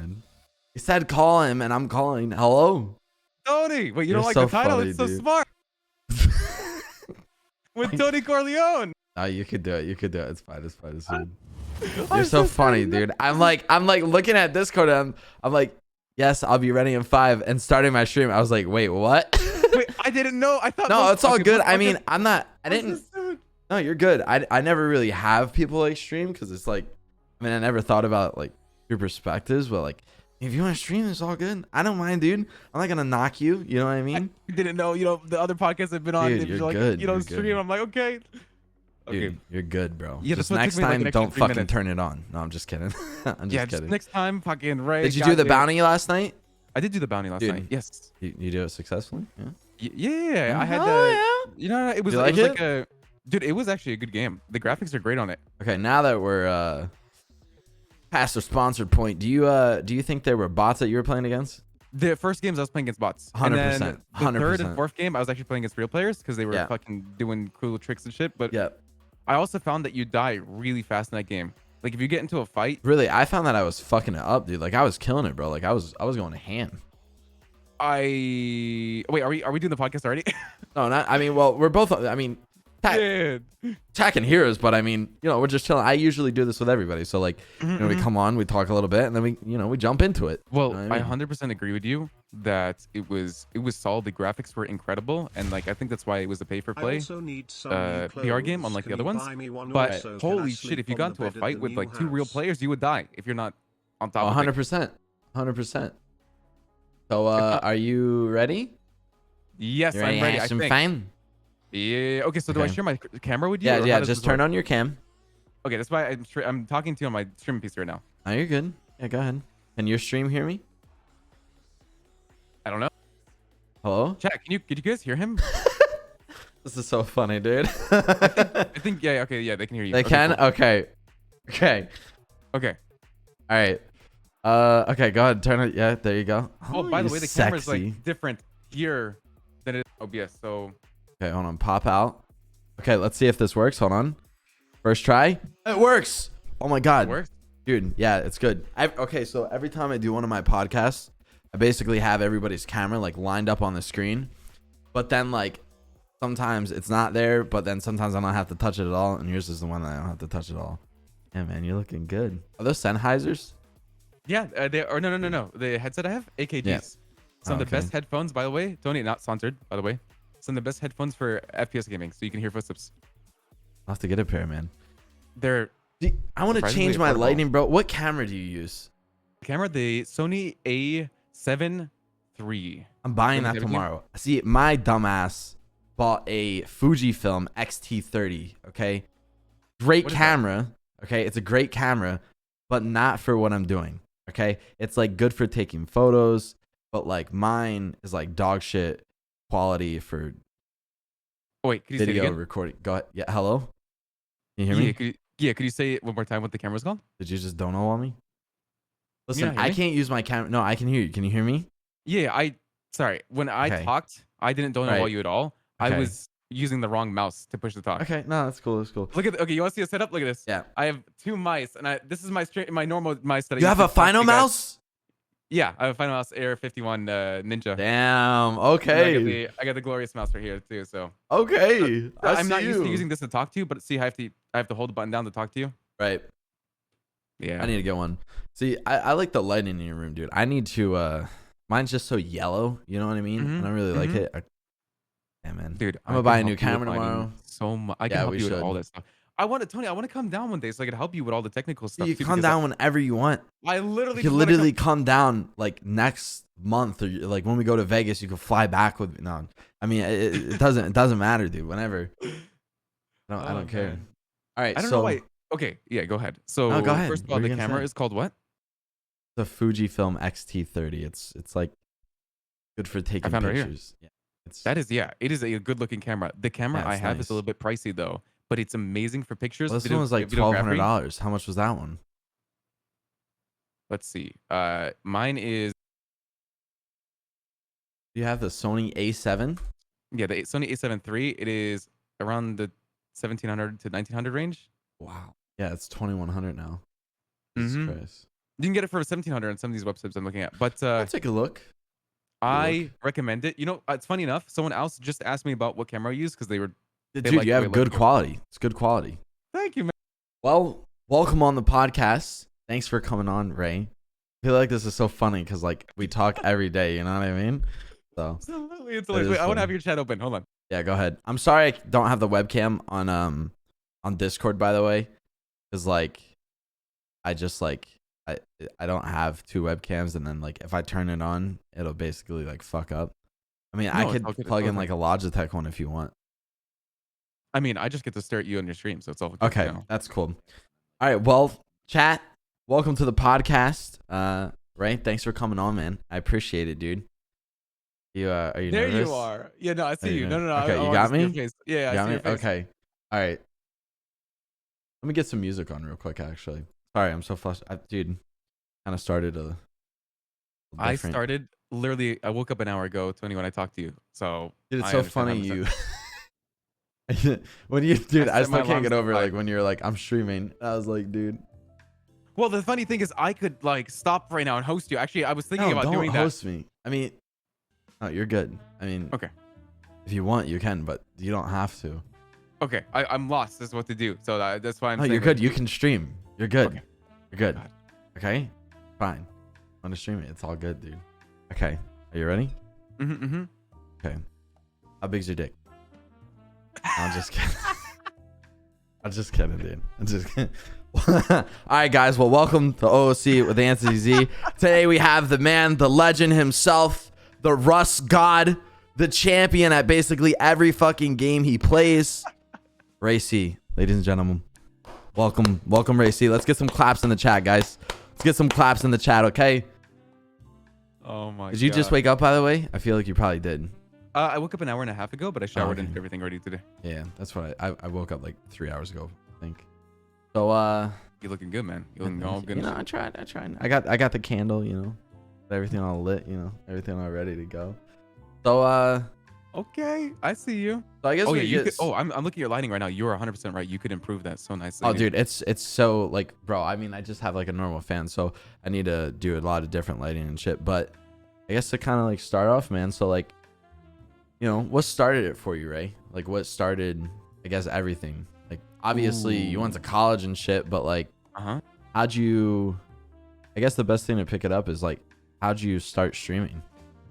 man. He said call him, and I'm calling. Hello? Tony. Wait, you You're don't like so the title? funny, It's so dude. smart. With Tony Corleone. Oh, you could do it. You could do it. It's fine. It's fine. It's fine. You're I'm so so funny, sorry. dude. I'm like looking at Discord. And I'm like, yes, I'll be ready in 5 and starting my stream. I was like, wait, what? Wait, I didn't know. I thought. No, it's all good. I mean, okay. I'm not. I didn't. No, you're good. I never really have people like stream because it's like, I mean, I never thought about like your perspectives, but like, if you want to stream, it's all good. I don't mind, dude. I'm not gonna knock you. You know what I mean? I didn't know. You know, the other podcasts I've been on. Dude, They've you're like, good. you know, You're stream. good. I'm like, okay. Dude, Okay. you're good, bro. Yeah, just that's what next took me, like, time, an extra don't 3 fucking minutes. turn it on. No, I'm just kidding. I'm just kidding. Next time, fucking right. Did you do the bounty last night? I did do the bounty last Dude, night. Yes. You do it successfully? Yeah. Yeah. I had Oh, the. yeah. You know, it was, You it like was it? like a. Dude, it was actually a good game. The graphics are great on it. Okay, now that we're past the sponsored point, do you think there were bots that you were playing against? The first games I was playing against bots. 100%. And then the third 100%. and fourth game I was actually playing against real players because they were Yeah. fucking doing cool tricks and shit. But Yeah. I also found that you die really fast in that game. Like if you get into a fight. Really, I found that I was fucking it up, dude. Like I was killing it, bro. Like I was going to ham. Wait, are we doing the podcast already? No, not. I mean, well, we're both. I mean, attacking heroes, but I mean, you know, we're just chilling. I usually do this with everybody. So like, you know, we come on, we talk a little bit, and then we jump into it. Well, You know what I 100% agree with you that it was solid. The graphics were incredible, and like I think that's why it was a pay for play PR game, unlike the other ones. But holy shit, if you got into a fight with like 2 real players, you would die if you're not on top. 100%, 100%. So, are you ready? Yes, You're I'm ready. have I some think. fun? Yeah. Okay. So do I Okay. share my camera with you? Yeah, or yeah. how does Just this turn work? on your cam. Okay, that's why I'm talking to you on my streaming piece right now. Oh, you're good. Yeah, go ahead. Can your stream hear me? I don't know. Hello? Chat, can you guys hear him? This is so funny, dude. I think yeah. Okay, yeah, they can hear you. They Okay, can? cool. Okay. Okay. Okay. All right. Okay, go ahead. Turn it. Yeah, there you go. Oh, by the you way, the camera's sexy. like different here than it is OBS. So Okay, hold on. Pop out. Okay, let's see if this works. Hold on. First try. It works. Oh my god. it works. Dude, yeah, it's good. Okay, so every time I do one of my podcasts, I basically have everybody's camera like lined up on the screen. But then like sometimes it's not there, but then sometimes I don't have to touch it at all. And yours is the one that I don't have to touch at all. Yeah, man, you're looking good. Are those Sennheisers? Yeah, no. The headset I have, AKGs. Yeah. Some of the Okay. best headphones, by the way. Tony, not sponsored, by the way. Some of the best headphones for FPS gaming, so you can hear footsteps. I'll have to get a pair, man. They're I want to surprisingly change my affordable. lighting, bro. What camera do you use? camera, the Sony A7 III. I'm buying that 2017? tomorrow. See, my dumbass bought a Fujifilm X-T30. Okay, great What is that? camera. Okay, it's a great camera, but not for what I'm doing. Okay, it's like good for taking photos, but like mine is like dog shit quality for Oh wait, could you say it video again? recording. Go ahead. Yeah, hello. Can you hear me? Could you say it one more time what the camera's called? Did you just don't know on me? Listen, not hear I me? can't use my camera. No, I can hear you. Can you hear me? Yeah, sorry. When I Okay. talked, I didn't don't know Right. you at all. I Okay. was using the wrong mouse to push the talk. Okay, no, that's cool. That's cool. Look at okay, you want to see a setup? Look at this. Yeah. I have 2 mice, and this is my normal mice that I You use have to a talk to Final you guys. mouse? Yeah, I have a Final Mouse Air 51 Ninja. Damn. And Okay. I got the glorious mouse right here too. So Okay. I'm not used to using this to talk to you, but see, I have to hold the button down to talk to you. Right. Yeah. I need to get one. See, I like the lighting in your room, dude. I need to. Mine's just so yellow. You know what I mean? Mhm, I don't really like mhm. it. Yeah, man. Dude, I'm gonna buy a new camera tomorrow. So much. I can Yeah, help we you with should. all that stuff. Tony, I want to come down one day so I can help you with all the technical stuff. You too, come because down whenever you want. I literally You just wanna literally come down like next month or like when we go to Vegas. You can fly back with me. No, I mean it doesn't matter, dude. Whenever. I don't care. man. All right. I don't so know why. Okay, yeah, go ahead. So No, go ahead. first of What all, were the you gonna camera say? is called what? the Fujifilm X-T30. It's like good for taking found it right here. pictures. Yeah. It's It is a good looking camera. The camera Yeah, I it's have is nice. a little bit pricey though, but it's amazing for pictures. Well, this video- one was like videography. $1,200. How much was that one? Let's see. Mine is Do you have the Sony A7? the Sony A7 III. It is around the 1700 to 1900 range. Wow. Yeah, it's 2,100 now. Jesus Mhm. Christ. You can get it for 1,700 on some of these websites I'm looking at. But I'll take a look. I recommend it. You know, it's funny enough. Someone else just asked me about what camera I use because they Dude, you have good quality. It's good quality. Thank you, man. Well, welcome on the podcast. Thanks for coming on, Ray. I feel like this is so funny because like we talk every day. You know what I mean? So absolutely, it's hilarious. Wait, I want to have your chat open. Hold on. Yeah, go ahead. I'm sorry I don't have the webcam on Discord, by the way, because like I just like I don't have 2 webcams, and then like if I turn it on, it'll basically like fuck up. I mean, I could plug in like a Logitech one if you want. I mean, I just get to stare at you on your stream, so it's all good. Okay. That's cool. All right, well, chat, welcome to the podcast. Ray, thanks for coming on, man. I appreciate it, dude. You are you there nervous? You are. Yeah, no, I see you. No. Okay, you got me? Yeah, I see your face. Okay. All right. Let me get some music on real quick, actually. Sorry, I'm so flushed. Dude, kind of started a I started literally, I woke up an hour ago, Tony, when I talked to you. So dude, it's so funny you when you dude, I still can't get over like when you're like, I'm streaming. I was like, dude. Well, the funny thing is I could like stop right now and host you. Actually, I was thinking about doing that. Don't host me. I mean, oh, you're good. I mean, okay. If you want, you can, but you don't have to. Okay, I'm lost. That's what to do. So that's why I'm saying. You're good. You can stream. You're good. Okay. You're good. God. Okay? Fine. Want to stream it. It's all good, dude. Okay. Are you ready? Okay. How big's your dick? I'm just kidding. I'm just kidding, dude. I'm just kidding. All right, guys. Well, welcome to Ooc with Anthonyz. Today we have the man, the legend himself, the Rust God, the champion at basically every fucking game he plays. Ray C, ladies and gentlemen. Welcome, Ray C. Let's get some claps in the chat, guys. Let's get some claps in the chat, okay? Oh my God. Did you just wake up, by the way? I feel like you probably did. I woke up an hour and a half ago, but I showered and everything ready today. Yeah, that's what I woke up like 3 hours ago, I think. So you're looking good, man. You're looking all good. You know, I tried. I got the candle, you know. Everything all lit, you know. Everything all ready to go. So okay, I see you. So I guess I'm looking at your lighting right now. You're 100% right. You could improve that so nicely. Oh, dude, it's so like, bro. I mean, I just have like a normal fan, so I need to do a lot of different lighting and shit. But I guess to kind of like start off, man. So like, you know, what started it for you, Ray? Like, what started, I guess, everything? Like, obviously, you went to college and shit, but like, how'd you? I guess the best thing to pick it up is like, how'd you start streaming?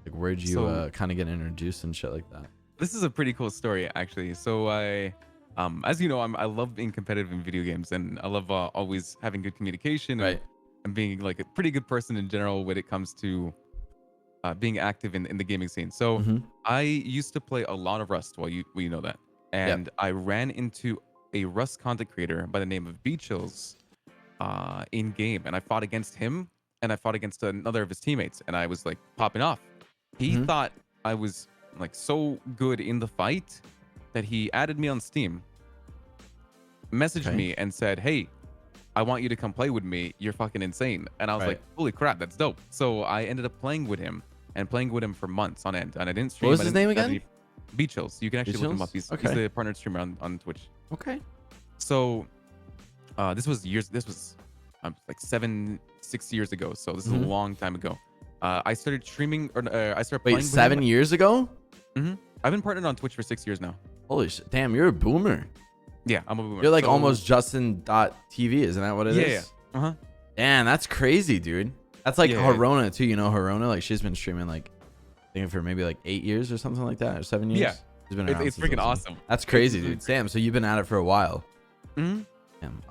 Like, where'd you kind of get introduced and shit like that? This is a pretty cool story, actually. So as you know, I love being competitive in video games, and I love always having good communication, and being like a pretty good person in general when it comes to being active in the gaming scene. So I used to play a lot of Rust. Well, you know that, and I ran into a Rust content creator by the name of Beachills in game, and I fought against him, and I fought against another of his teammates, and I was like popping off. He thought I was like so good in the fight that he added me on Steam, messaged me and said, "Hey, I want you to come play with me. You're fucking insane." And I was like, "Holy crap, that's dope." So I ended up playing with him for months on end, and I didn't stream. What was his name again? Beachills. You can actually look him up. He's the partnered streamer on Twitch. Okay. So this was like 6 years ago. So this is a long time ago. I started streaming, or I started playing. Wait, 7 years ago? I've been partnered on Twitch for 6 years now. Holy shit. Damn, you're a boomer. Yeah, I'm a boomer. You're like almost Justin.tv, isn't that what it is? Yeah. Damn, that's crazy, dude. That's like Harona too. You know Harona? Like, she's been streaming like, I think for maybe like 8 years or something like that, or 7 years. Yeah. She's been around. It's freaking awesome. That's crazy, dude. Damn, so you've been at it for a while. Damn,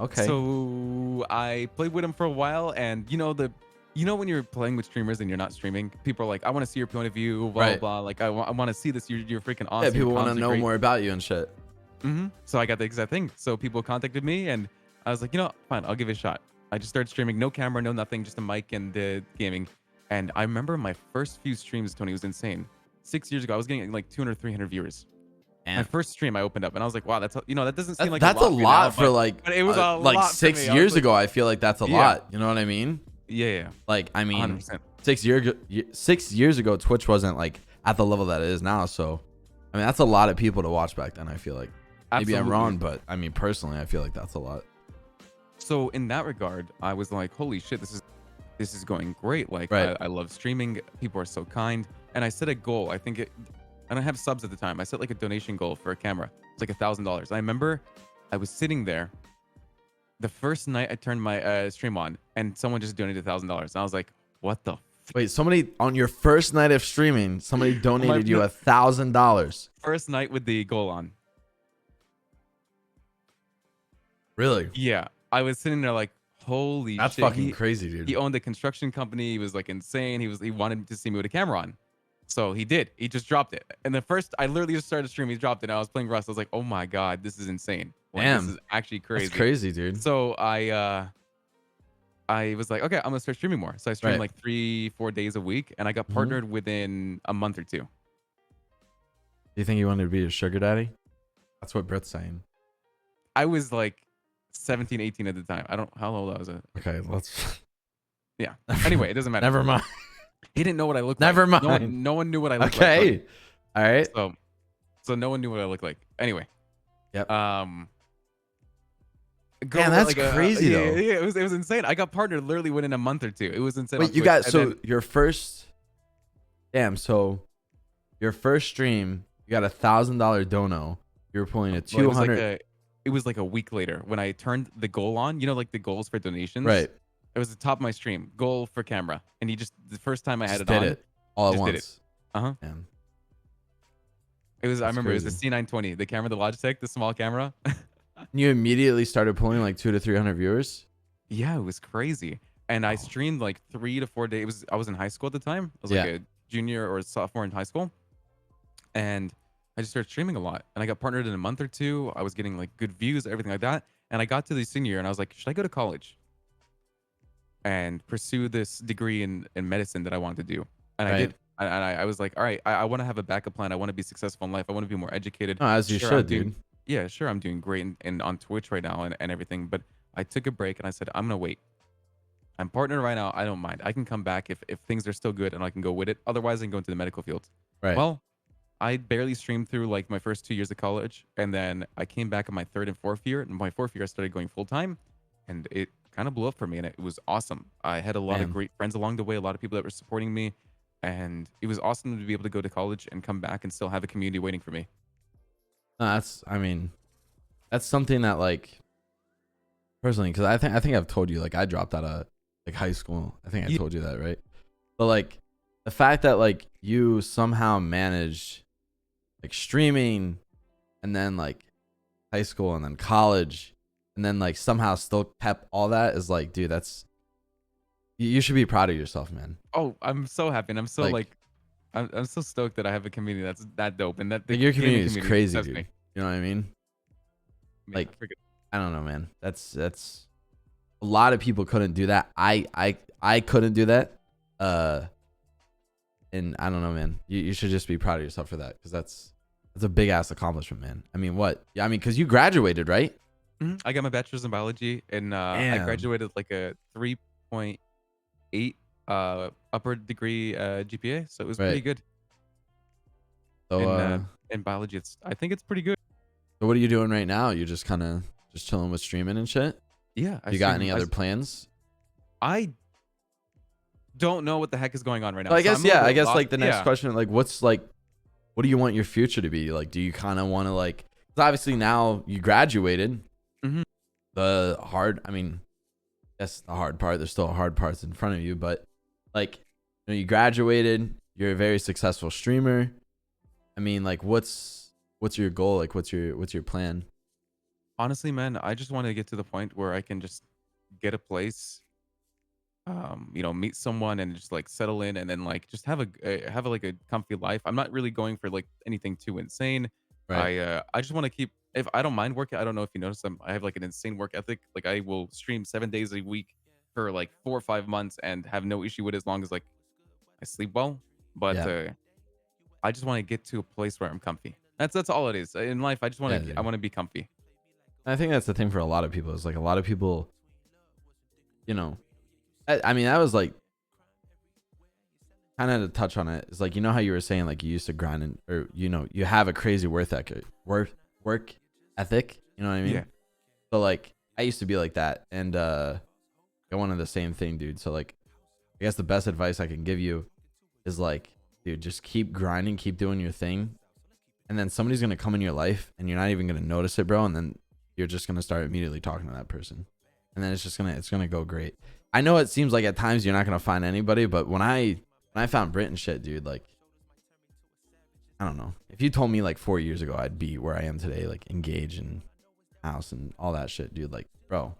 okay. So I played with him for a while, and you know when you're playing with streamers and you're not streaming, people are like, "I want to see your point of view, blah blah." Like, I want to see this. You're freaking awesome. Yeah, people want to know more about you and shit. So I got the exact thing. So people contacted me, and I was like, fine, I'll give it a shot. I just started streaming, no camera, no nothing, just a mic and gaming. And I remember my first few streams, Tony, was insane. 6 years ago, I was getting like 200, 300 viewers. And my first stream I opened up, and I was like, wow, that doesn't seem like that's a lot for like, but it was a like lot 6 years ago. I feel like that's a lot. You know what I mean? Yeah. Like, I mean, 100%. 6 years ago, Twitch wasn't like at the level that it is now. So, I mean, that's a lot of people to watch back then. I feel like maybe I'm wrong, but I mean, personally, I feel like that's a lot. So in that regard, I was like, holy shit, this is going great. Like, Right. I love streaming. People are so kind. And I set a goal. I don't have subs at the time. I set like a donation goal for a camera. It's like $1,000. I remember I was sitting there the first night I turned my stream on, and someone just donated $1,000. And I was like, what the? Wait, somebody on your first night of streaming, somebody donated you $1,000. First night with the goal on. Really? Yeah. I was sitting there like, holy That's shit. fucking crazy, dude. He owned a construction company. He was like insane. He wanted to see me with a camera on. So he did. He just dropped it. And the first, I literally just started streaming. He dropped it. And I was playing Rust. I was like, oh my God, this is insane. Like, Damn. this is actually crazy. That's crazy, dude. So I was like, okay, I'm going to start streaming more. So I streamed like 3-4 days a week. And I got partnered within a month or two. Do you think you wanted to be a sugar daddy? That's what Britt's saying. I was like 17, 18 at the time. How old I was. Okay, let's. Yeah. Anyway, it doesn't matter. Never mind. He didn't know what I looked Never like. mind. No one knew what I looked like. Okay. All right. So no one knew what I looked like. Anyway. Yep. Man, that's crazy though. Yeah, it was insane. I got partnered literally within a month or two. It was insane. Wait, you got your first. Damn. So your first stream, you got $1,000 dono. You were pulling a 200. It was like a week later when I turned the goal on. You know, like the goals for donations. Right. It was the top of my stream. Goal for camera, and he just the first time I had Just it on, did it all at once. Did it. Uh-huh. Damn. It was. That's I remember crazy. it was the C920, the camera, the Logitech, the small camera. You immediately started pulling like 200 to 300 viewers. Yeah, it was crazy. And I streamed like 3 to 4 days. I was in high school at the time. I was like a junior or a sophomore in high school. And I just started streaming a lot. And I got partnered in a month or two. I was getting like good views, everything like that. And I got to the senior and I was like, should I go to college and pursue this degree in medicine that I wanted to do? And I did. And I was like, all right, I want to have a backup plan. I want to be successful in life. I want to be more educated. Oh, as you should, dude. Yeah, sure. I'm doing great and on Twitch right now and everything. But I took a break and I said, I'm going to wait. I'm partnered right now. I don't mind. I can come back if things are still good and I can go with it. Otherwise, I can go into the medical field. Right. Well, I barely streamed through like my first 2 years of college. And then I came back in my third and fourth year. And my fourth year, I started going full time. And it kind of blew up for me. And it was awesome. I had a lot of great friends along the way, a lot of people that were supporting me. And it was awesome to be able to go to college and come back and still have a community waiting for me. That's something that like personally, because I think I've told you, like I dropped out of like high school. I think I told you that, right? But like the fact that like you somehow managed like streaming and then like high school and then college and then like somehow still kept all that is like, dude, that's you should be proud of yourself, man. Oh, I'm so happy. And I'm so I'm so stoked that I have a community that's that dope and that your community is crazy, dude. Me. You know what I mean? Man, like I don't know, man. That's a lot of people couldn't do that. I couldn't do that. And I don't know, man. You should just be proud of yourself for that because that's a big ass accomplishment, man. I mean, what? Yeah, I mean, because you graduated, right? Mm-hmm. I got my bachelor's in biology and I graduated like a 3.8 upper degree GPA, so it was pretty good. So in biology, I think it's pretty good. So what are you doing right now? You're just kind of just chilling with streaming and shit? Yeah. You got any other plans? I don't know what the heck is going on right now. So I guess like the next question, like what do you want your future to be? Like, do you kind of want to like, cause obviously now you graduated. Mm-hmm. The hard part, there's still hard parts in front of you, but like, you graduated, you're a very successful streamer. I mean, like what's your goal? Like what's your plan? Honestly, man, I just want to get to the point where I can just get a place, meet someone and just like settle in and then like just have a comfy life. I'm not really going for like anything too insane. Right. I just want to keep, if I don't mind working, I don't know if you noticed I have like an insane work ethic. Like I will stream 7 days a week for like 4 or 5 months and have no issue with it as long as like I sleep well. But I just want to get to a place where I'm comfy. That's all it is in life. I just want to I want to be comfy. I think that's the thing for a lot of people. Is like a lot of people, I mean, that was like kind of to touch on it. It's like, how you were saying like you used to grind or you have a crazy work ethic. You know what I mean? Yeah. So like I used to be like that, and I wanted the same thing, dude. So like I guess the best advice I can give you is like, dude, just keep grinding, keep doing your thing. And then somebody's going to come in your life and you're not even going to notice it, bro. And then you're just going to start immediately talking to that person. And then it's going to go great. I know it seems like at times you're not going to find anybody, but when I found Brit and shit, dude, like, I don't know. If you told me like 4 years ago I'd be where I am today, like engaged and house and all that shit, dude, like, bro,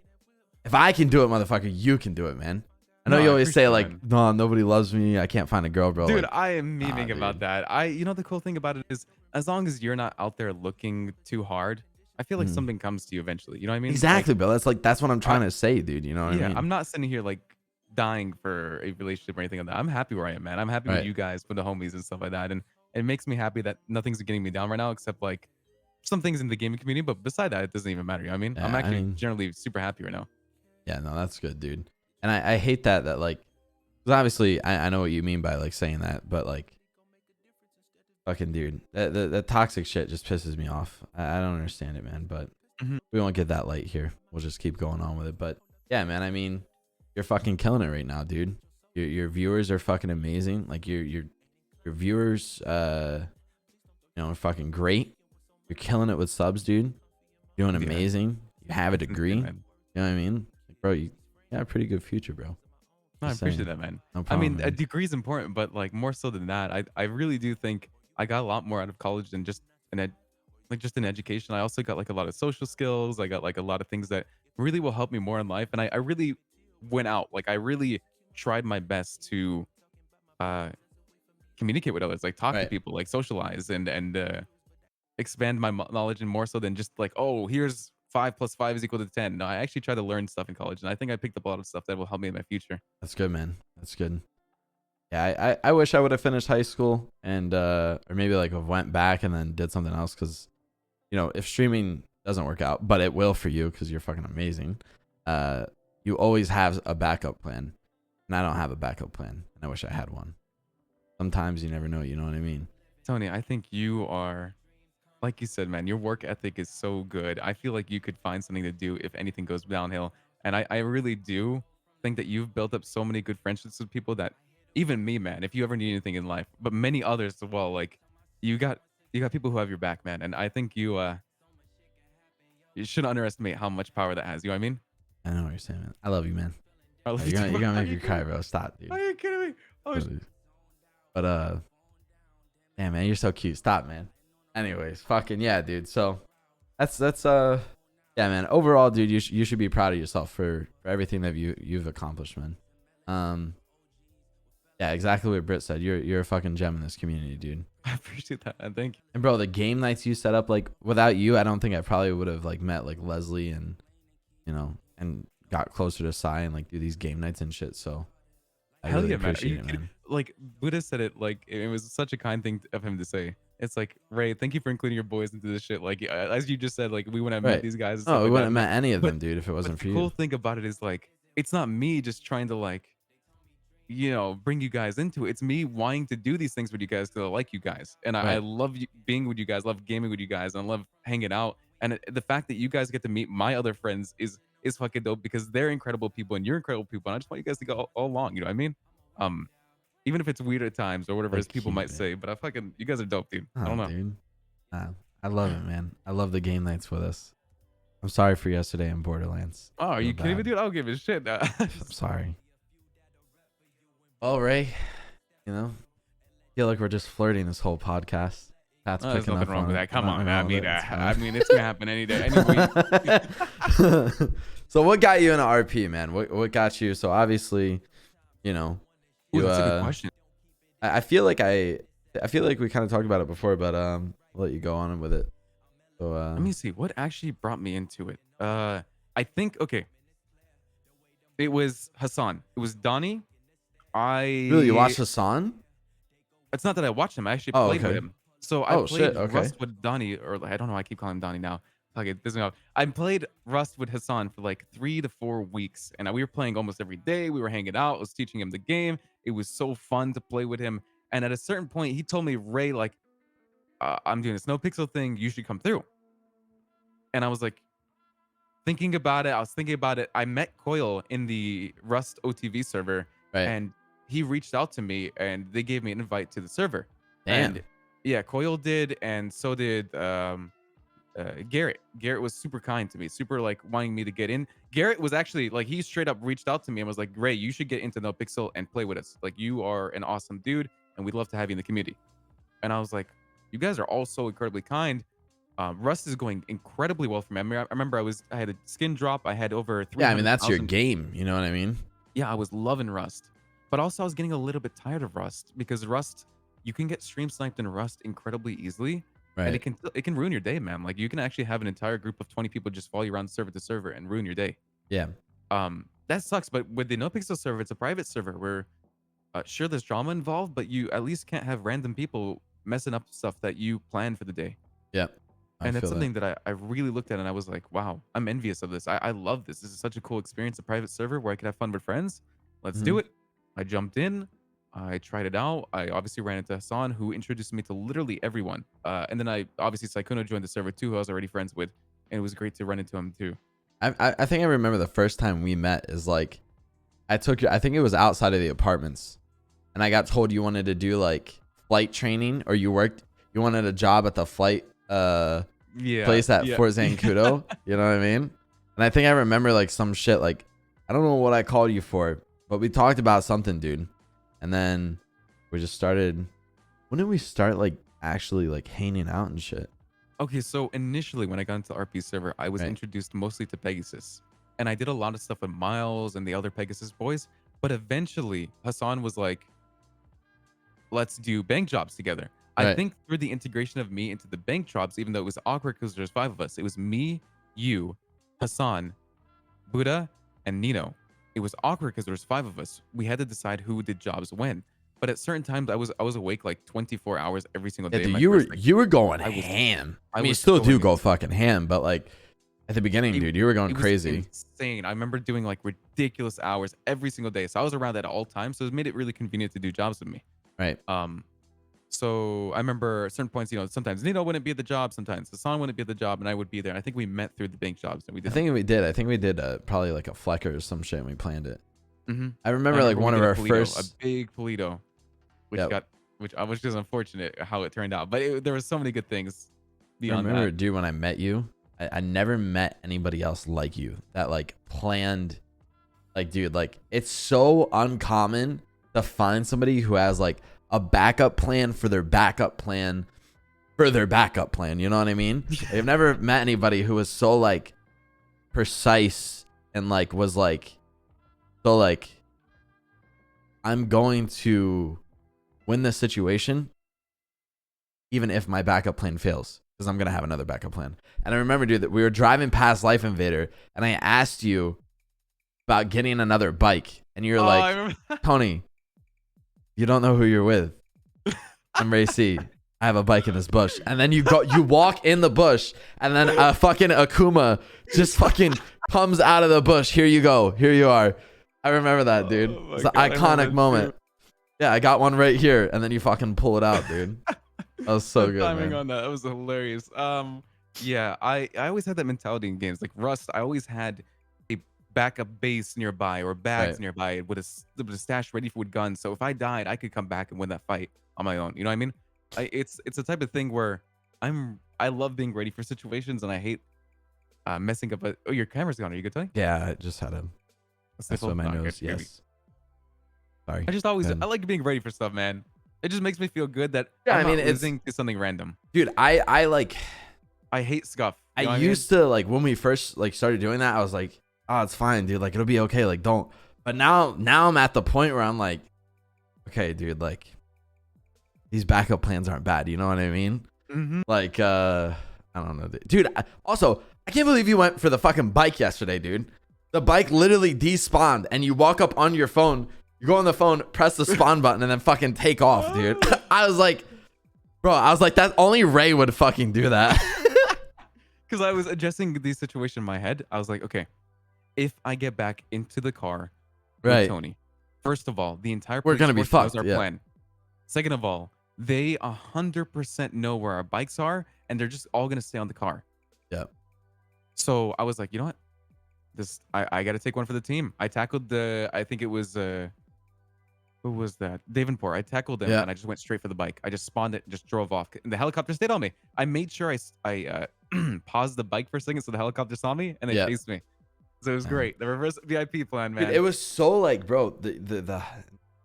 if I can do it, motherfucker, you can do it, man. I know you always say like, no, nobody loves me. I can't find a girl, bro. Dude, like, I am memeing about that. You know, the cool thing about it is as long as you're not out there looking too hard, I feel like something comes to you eventually. You know what I mean? Exactly, bro. That's what I'm trying to say, dude. You know what I mean? I'm not sitting here like dying for a relationship or anything like that. I'm happy where I am, man. I'm happy with you guys, with the homies and stuff like that. And it makes me happy that nothing's getting me down right now, except like some things in the gaming community. But beside that, it doesn't even matter. You know what I mean? Yeah, I'm actually generally super happy right now. Yeah, no, that's good, dude. And I hate that like, because obviously I know what you mean by like saying that, but like, fucking dude, that toxic shit just pisses me off. I don't understand it, man. But we won't get that light here. We'll just keep going on with it. But yeah, man, I mean, you're fucking killing it right now, dude. Your viewers are fucking amazing. Like your viewers, are fucking great. You're killing it with subs, dude. You're doing amazing. You have a degree. You know what I mean? Like, bro, you got a pretty good future, bro. No, I appreciate that, man. No problem, a degree is important, but like more so than that, I really do think I got a lot more out of college than just just an education. I also got like a lot of social skills. I got like a lot of things that really will help me more in life. And I really went out. Like I really tried my best to communicate with others, like talk to people, like socialize and expand my knowledge, and more so than just like, oh, here's 5 + 5 is equal to 10. No, I actually tried to learn stuff in college, and I think I picked up a lot of stuff that will help me in my future. That's good, man. That's good. Yeah, I wish I would have finished high school and or maybe like went back and then did something else, because if streaming doesn't work out, but it will for you because you're fucking amazing, you always have a backup plan. And I don't have a backup plan, and I wish I had one. Sometimes you never know, you know what I mean? Tony, I think you are, like you said, man, your work ethic is so good. I feel like you could find something to do if anything goes downhill. And I really do think that you've built up so many good friendships with people that, even me, man, if you ever need anything in life, but many others as well, like you got people who have your back, man. And I think you shouldn't underestimate how much power that has. You know what I mean? I know what you're saying, man. I love you, man. I love You're you. gonna make me cry, bro. Stop, dude. Are you kidding me? Oh, but yeah, man, you're so cute. Stop, man. Anyways, fucking yeah, dude. So that's yeah, man. Overall, dude, you should be proud of yourself for everything that you've accomplished, man. Yeah, exactly what Britt said. You're a fucking gem in this community, dude. I appreciate that, and thank you. And bro, the game nights you set up, like without you, I don't think I probably would have like met like Leslie and and got closer to Sai and like do these game nights and shit. So I Hell really yeah, man. appreciate it, man. Like Buddha said it, like it was such a kind thing of him to say. It's like, Ray, thank you for including your boys into this shit. Like as you just said, like we wouldn't have met these guys. And we like wouldn't have met any of them, dude, if it wasn't for you. The cool thing about it is like it's not me just trying to like bring you guys into it. It's me wanting to do these things with you guys because I like you guys, and I love being with you guys, love gaming with you guys, and I love hanging out. And the fact that you guys get to meet my other friends is fucking dope, because they're incredible people and you're incredible people, and I just want you guys to go all along. You know what I mean? Even if it's weird at times or whatever people might say, but you guys are dope, dude. I don't know, dude. I love it, man. I love the game nights with us. I'm sorry for yesterday in Borderlands. Oh, are you kidding me, dude? I don't give a shit. I'm sorry. Well, Ray, feel like we're just flirting this whole podcast. Pat's there's picking nothing up wrong on with it. that. Come on, man. I mean, it's gonna happen any day, any week. So, what got you into RP, man? What got you? So, obviously, Ooh, that's a good question. I feel like we kind of talked about it before, but I'll let you go on with it. So, let me see what actually brought me into it. I think it was Hassan. It was Donnie. Really, you watched Hassan? It's not that I watched him. I actually played with him. So I played Rust with Donnie, or I don't know. I keep calling him Donnie now. Okay, this is now. I played Rust with Hassan for like 3 to 4 weeks, and we were playing almost every day. We were hanging out. I was teaching him the game. It was so fun to play with him. And at a certain point, he told me, Ray, like, I'm doing this no pixel thing. You should come through. And I was like, thinking about it. I met Coil in the Rust OTV server, and he reached out to me and they gave me an invite to the server. Damn. And yeah, Coil did, and so did Garrett. Garrett was super kind to me, super like wanting me to get in. Garrett was actually like, he straight up reached out to me and was like, Ray, you should get into No Pixel and play with us. Like, you are an awesome dude and we'd love to have you in the community. And I was like, you guys are all so incredibly kind. Rust is going incredibly well for me. I remember I had a skin drop. I had over 300,000. Yeah, I mean, that's your game. You know what I mean? Yeah, I was loving Rust. But also I was getting a little bit tired of Rust because Rust, you can get stream sniped in Rust incredibly easily. Right. And it can ruin your day, man. Like, you can actually have an entire group of 20 people just follow you around server to server and ruin your day. Yeah. That sucks. But with the No Pixel server, it's a private server where sure, there's drama involved, but you at least can't have random people messing up stuff that you plan for the day. Yeah. And that's something that I really looked at and I was like, wow, I'm envious of this. I love this. This is such a cool experience, a private server where I could have fun with friends. Let's do it. I jumped in. I tried it out. I obviously ran into Hassan, who introduced me to literally everyone. And then obviously Saikuno joined the server too, who I was already friends with. And it was great to run into him too. I think I remember the first time we met is like, I think it was outside of the apartments. And I got told you wanted to do like flight training, or you wanted a job at the flight place at Fort Zancudo. You know what I mean? And I think I remember like some shit, like, I don't know what I called you for, but we talked about something, dude. And then we just started. When did we start like actually like hanging out and shit? Okay, so initially when I got into the RP server, I was introduced mostly to Pegasus. And I did a lot of stuff with Miles and the other Pegasus boys. But eventually Hassan was like, let's do bank jobs together. I think through the integration of me into the bank jobs, even though it was awkward because there's 5 of us, it was me, you, Hassan, Buddha, and Nino. It was awkward because there was 5 of us. We had to decide who did jobs when. But at certain times, I was awake like 24 hours every single day. Yeah, dude, you were going ham. I mean, you still do go fucking ham, but like at the beginning, dude, you were going crazy. Insane. I remember doing like ridiculous hours every single day. So I was around at all times. So it made it really convenient to do jobs with me. Right. So I remember at certain points, you know, sometimes Nino wouldn't be at the job, sometimes Hassan wouldn't be at the job, and I would be there. I think we met through the bank jobs, and we did. I think we did probably like a Flecker or some shit, and we planned it. I remember like one of our first, a big Polito, which is unfortunate how it turned out, but there were so many good things beyond that. Dude, when I met you, I never met anybody else like you that like planned, like, dude, like it's so uncommon to find somebody who has like a backup plan for their backup plan for their backup plan. You know what I mean? I've never met anybody who was so like precise and like was like, so like, I'm going to win this situation even if my backup plan fails, because I'm going to have another backup plan. And I remember, dude, that we were driving past Life Invader and I asked you about getting another bike, and you're like, Tony, you don't know who you're with. I'm Ray C. I have a bike in this bush. And then you walk in the bush, and then a fucking Akuma just fucking comes out of the bush. Here you go. Here you are. I remember that, dude. It's an iconic moment. Yeah, I got one right here, and then you fucking pull it out, dude. That was so good, timing man. on that was hilarious. Yeah, I always had that mentality in games like Rust. I always had a backup base nearby or bags nearby with a stash ready with guns. So if I died, I could come back and win that fight on my own. You know what I mean? It's a type of thing where I love being ready for situations, and I hate messing up. Oh, your camera's gone. Are you good, Tony? Yeah, I just had a sniffle in my nose. Yes. Sorry. I like being ready for stuff, man. It just makes me feel good that I'm not losing to something random. Dude, I like, I hate scuff. I used to like, when we first like started doing that, I was like, oh, it's fine, dude. Like, it'll be okay. Like, don't. But now I'm at the point where I'm like, okay, dude, like these backup plans aren't bad. You know what I mean? Like, I don't know, dude. Also, I can't believe you went for the fucking bike yesterday, dude. The bike literally despawned, and you walk up on your phone, you go on the phone, press the spawn button, and then fucking take off, dude. I was like, that only Ray would fucking do that. Because I was adjusting the situation in my head. I was like, okay, if I get back into the car with Tony, first of all, the entire we're gonna be fucked. Our plan. Second of all, they 100% know where our bikes are, and they're just all gonna stay on the car. Yep. So I was like, you know what? I got to take one for the team. I tackled I think it was Who was that? Davenport. I tackled him and I just went straight for the bike. I just spawned it and just drove off. And the helicopter stayed on me. I made sure I paused the bike for a second so the helicopter saw me and they chased me. So it was great. The reverse VIP plan, man. Dude, it was so like, bro, the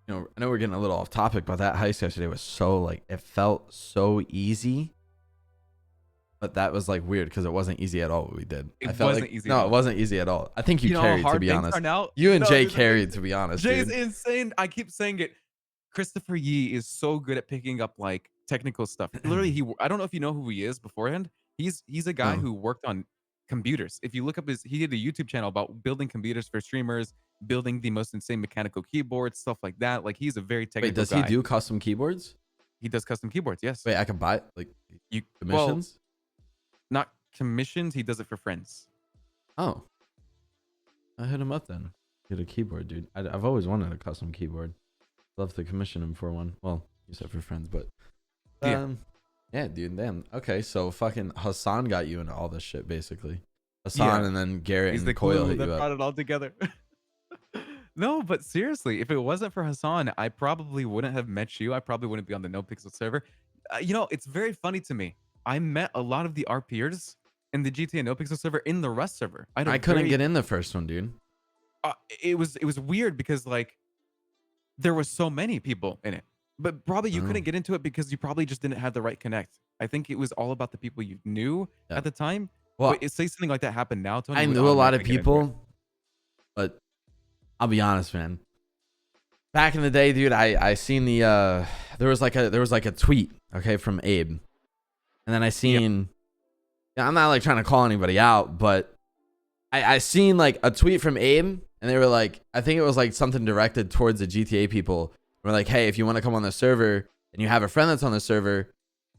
you know, I know we're getting a little off topic, but that heist yesterday was so like, it felt so easy. But that was like weird because it wasn't easy at all what we did. It wasn't easy. No, it wasn't easy at all. I think you carried, to be honest. You and Jay carried, to be honest. Jay's insane. I keep saying it. Christopher Yee is so good at picking up like technical stuff. Literally, I don't know if you know who he is beforehand. He's a guy who worked on computers. If you look up he did a YouTube channel about building computers for streamers, building the most insane mechanical keyboards, stuff like that. Like he's a very technical guy. Wait, does he do custom keyboards? He does custom keyboards, yes. Wait, I can buy it? Like commissions? Well, not commissions. He does it for friends. Oh, I hit him up then. Get a keyboard, dude. I've always wanted a custom keyboard. Love to commission him for one. Well, you said for friends, but yeah, dude. Damn. Okay, so fucking Hassan got you into all this shit, basically. Hassan and then Garrett and Coil hit you up. Brought it all together. No, but seriously, if it wasn't for Hassan, I probably wouldn't have met you. I probably wouldn't be on the No Pixel server. You know, it's very funny to me. I met a lot of the RPers in the GTA No Pixel server in the Rust server. I couldn't get in the first one, dude. It was weird because like there were so many people in it, but probably you couldn't get into it because you probably just didn't have the right connect. I think it was all about the people you knew at the time. Well, say something like that happened now, Tony. I knew a lot of people, but I'll be honest, man. Back in the day, dude, I seen the there was like a tweet, okay, from Abe. And then I seen I'm not like trying to call anybody out, but I seen like a tweet from Abe and they were like, I think it was like something directed towards the GTA people. We're like, hey, if you want to come on the server and you have a friend that's on the server,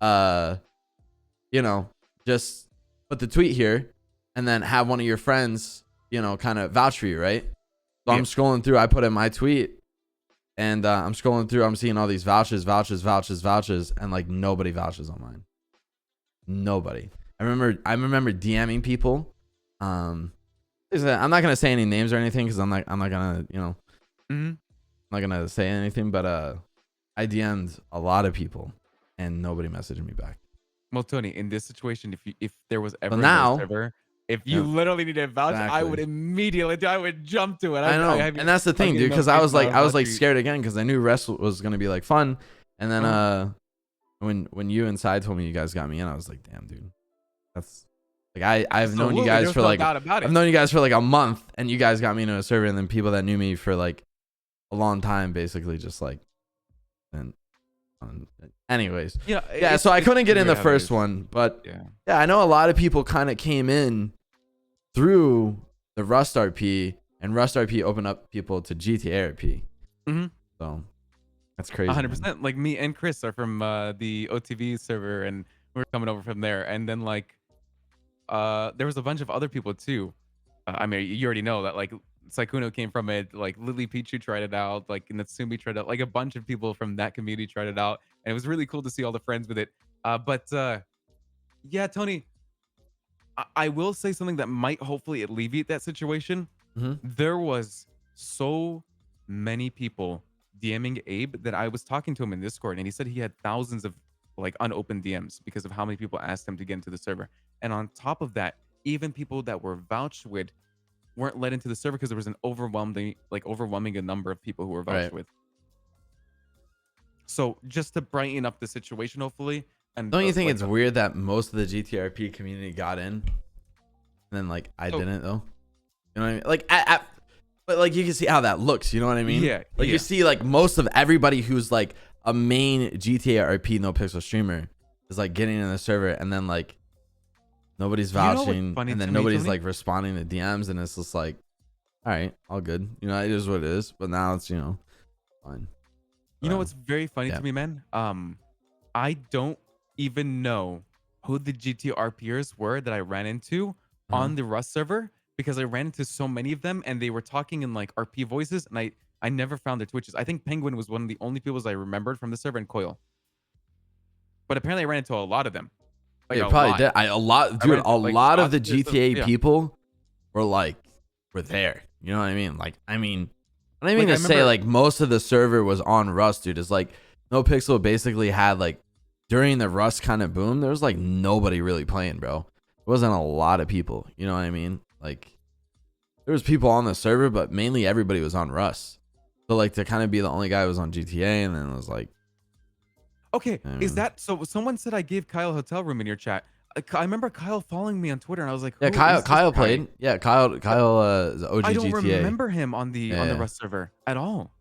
you know, just put the tweet here and then have one of your friends, you know, kind of vouch for you, right? So I'm scrolling through, I put in my tweet and I'm scrolling through, I'm seeing all these vouchers, and like nobody vouches on mine. Nobody. I remember DMing people. I'm not gonna say any names or anything because I'm not gonna, you know, I'm not gonna say anything. But I DM'd a lot of people and nobody messaged me back. Well, Tony, in this situation, if there was ever a server, if you literally needed a voucher, I would immedially, I would jump to it. I know, and that's the thing, dude. Because I was like scared again because I knew Rest was gonna be like fun, and then when you and Sai told me you guys got me in, I was like, damn, dude, that's like I've known you guys for like I've known you guys for like a month, and you guys got me into a server, and then people that knew me for like a long time basically just like and anyways, yeah. So I couldn't get in the first one, but yeah, I know a lot of people kind of came in through the Rust RP, and Rust RP opened up people to GTA RP. So that's crazy. 100%. Like me and Chris are from the OTV server, and we're coming over from there. And then like there was a bunch of other people too. I mean, you already know that like Saikuno came from it, like Lily Pichu tried it out, like Natsumi tried it out, like a bunch of people from that community tried it out, and it was really cool to see all the friends with it. But yeah, Tony, I will say something that might hopefully alleviate that situation. There was so many people DMing Abe that I was talking to him in Discord, and he said he had thousands of like unopened DMs because of how many people asked him to get into the server. And on top of that, even people that were vouched with weren't let into the server because there was an overwhelming number of people who were vouched with. So just to brighten up the situation, hopefully. And don't you think it's weird that most of the GTRP community got in, and then like I didn't though? You know what I mean? Like but like you can see how that looks. You know what I mean? Yeah. Like you see like most of everybody who's like a main GTA RP no pixel streamer is like getting in the server, and then like nobody's vouching, and then nobody's like responding to DMs, and it's just like, all right, all good. You know, it is what it is. But now it's, you know, fine. You know what's very funny to me, man? I don't even know who the GTRPers were that I ran into on the Rust server, because I ran into so many of them and they were talking in like RP voices, and I never found their Twitches. I think Penguin was one of the only people I remembered from the server, and Coil. But apparently I ran into a lot of them. Like yeah, probably did. A lot of the GTA people were there. You know what I mean? Like, I mean, I don't mean to say like most of the server was on Rust, dude. It's like No Pixel basically had like during the Rust kind of boom, there was like nobody really playing, bro. There wasn't a lot of people. You know what I mean? Like there was people on the server, but mainly everybody was on Rust. So like to kind of be the only guy who was on GTA, and then it was like, okay, is that so? Someone said I gave Kyle a hotel room in your chat. I remember Kyle following me on Twitter, and I was like, yeah, Kyle played. Yeah, Kyle is OG GTA. I don't remember him on the Rust server at all.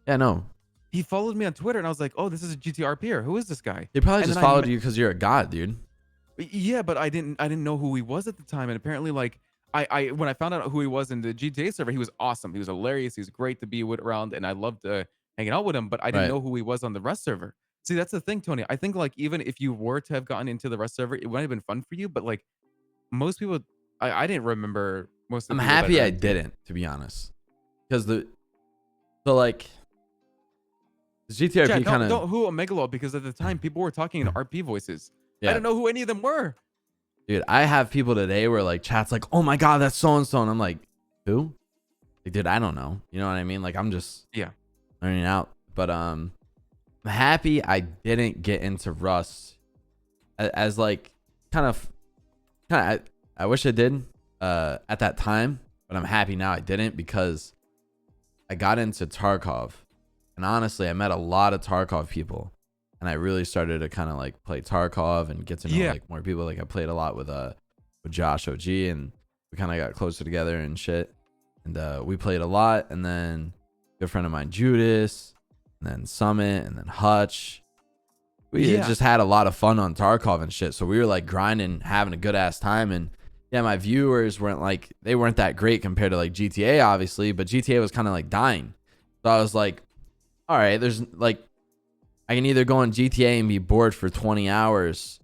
Yeah, no. He followed me on Twitter, and I was like, oh, this is a GTRPer. Who is this guy? He probably just followed you because you're a god, dude. Yeah, but I didn't know who he was at the time, and apparently, like, I when I found out who he was in the GTA server, he was awesome. He was hilarious. He was great to be with around, and I loved hanging out with him. But I didn't know who he was on the Rust server. See, that's the thing, Tony. I think like even if you were to have gotten into the Rust server, it might have been fun for you. But like most people, I didn't remember most of the I'm happy I didn't, to be honest. Because like the GTRP kind of don't who a Megalo, because at the time people were talking in RP voices. Yeah. I don't know who any of them were. Dude, I have people today where like chat's like, oh my god, that's so and so, and I'm like, who? Like, dude, I don't know. You know what I mean? Like I'm just learning out. But I'm happy I didn't get into Rust as like kind of I wish I did at that time, but I'm happy now I didn't because I got into Tarkov, and honestly I met a lot of Tarkov people, and I really started to kind of like play Tarkov and get to know like more people. Like I played a lot with Josh OG, and we kind of got closer together and shit, and we played a lot. And then a good friend of mine, Judas, and then Summit, and then Hutch. We just had a lot of fun on Tarkov and shit. So we were like grinding, having a good ass time. And yeah, my viewers weren't that great compared to like GTA, obviously, but GTA was kind of like dying. So I was like, all right, there's like, I can either go on GTA and be bored for 20 hours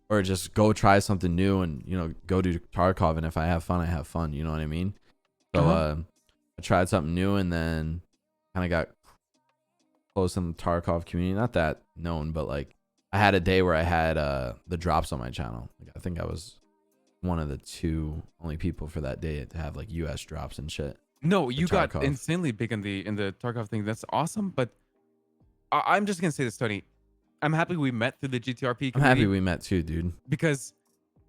or just go try something new and, you know, go do Tarkov. And if I have fun, I have fun. You know what I mean? So I tried something new, and then kind of got close in the Tarkov community. Not that known, but like I had a day where I had the drops on my channel. Like I think I was one of the two only people for that day to have like US drops and shit. No, you got insanely big in the Tarkov thing. That's awesome. But I'm just gonna say this, Tony. I'm happy we met through the GTRP community. I'm happy we met too, dude. Because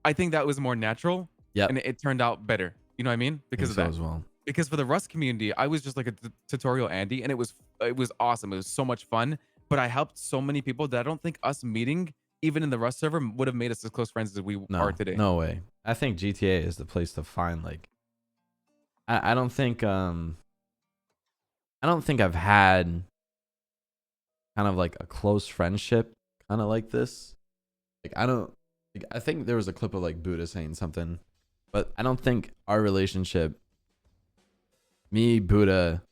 I think that was more natural. Yeah. And it turned out better. You know what I mean? Because of that as well. Because for the Rust community, I was just like a tutorial Andy, and it was awesome. It was so much fun. But I helped so many people that I don't think us meeting, even in the Rust server, would have made us as close friends as we are today. No way. I think GTA is the place to find like. I don't think I've had kind of like a close friendship kind of like this. Like I think there was a clip of like Buddha saying something, but I don't think our relationship, me and Buddha,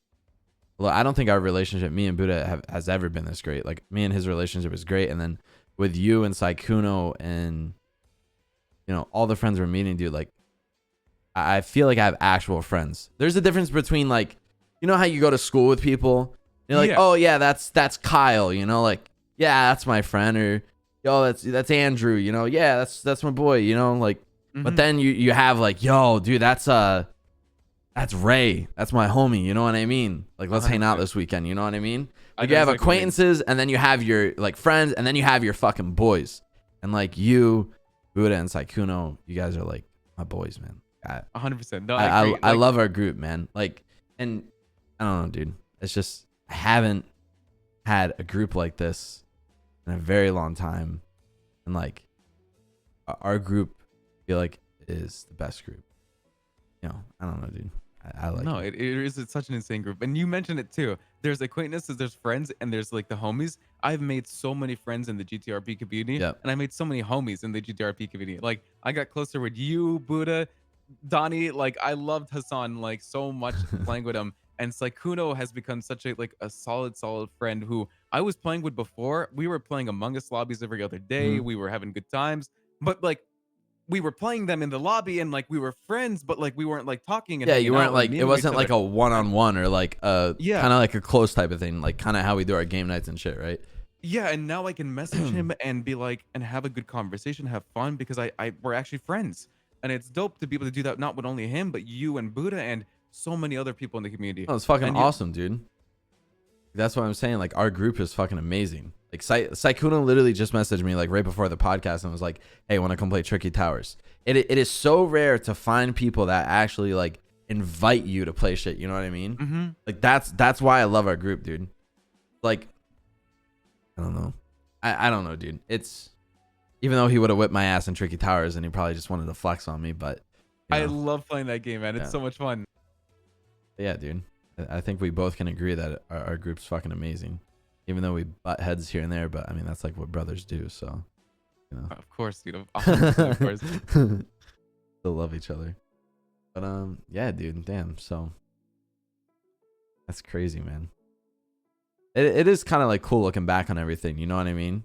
has ever been this great. Like me and his relationship is great, and then with you and Saikuno and, you know, all the friends we're meeting, dude, like I feel like I have actual friends. There's a difference between like, you know how you go to school with people, you're like, oh yeah, that's Kyle, you know, like, yeah, that's my friend, or yo, that's Andrew, you know, yeah, that's my boy, you know, like, but then you have like, yo, dude, that's Ray, that's my homie, you know what I mean? Like, let's hang out this weekend, you know what I mean? Like, you have acquaintances, and then you have your like friends, and then you have your fucking boys, and like you, Buddha and Saikuno, you guys are like my boys, man. 100%. No, I love our group, man. Like, and I don't know, dude. It's just I haven't had a group like this in a very long time, and like our group, I feel like is the best group. You know, I don't know, dude. I like. No, it's such an insane group, and you mentioned it too. There's acquaintances, there's friends, and there's like the homies. I've made so many friends in the GTRP community, and I made so many homies in the GTRP community. Like I got closer with you, Buddha, Donnie. Like I loved Hassan like so much playing with him, and Saikuno has become such a like a solid friend who I was playing with before. We were playing Among Us lobbies every other day. We were having good times, but like we were playing them in the lobby, and like we were friends, but like we weren't like talking. And you weren't like, it wasn't like a one-on-one or like a kind of like a close type of thing, like kind of how we do our game nights and shit, right? Yeah, and now I can message him and be like, and have a good conversation, have fun, because we're actually friends, and it's dope to be able to do that, not with only him, but you and Buddha, and so many other people in the community. Oh, it's fucking awesome, dude. That's what I'm saying. Like, our group is fucking amazing. Like, Saikuna literally just messaged me like right before the podcast and was like, "Hey, want to come play Tricky Towers?" It is so rare to find people that actually like invite you to play shit. You know what I mean? Mm-hmm. Like, that's why I love our group, dude. Like, I don't know. I don't know, dude. It's, even though he would have whipped my ass in Tricky Towers and he probably just wanted to flex on me, but I love playing that game, man. It's so much fun. Yeah, dude. I think we both can agree that our group's fucking amazing, even though we butt heads here and there. But I mean, that's like what brothers do. So, you know. Of course, dude. 100%, of course. Still love each other. But yeah, dude. Damn. So that's crazy, man. It is kind of like cool looking back on everything. You know what I mean?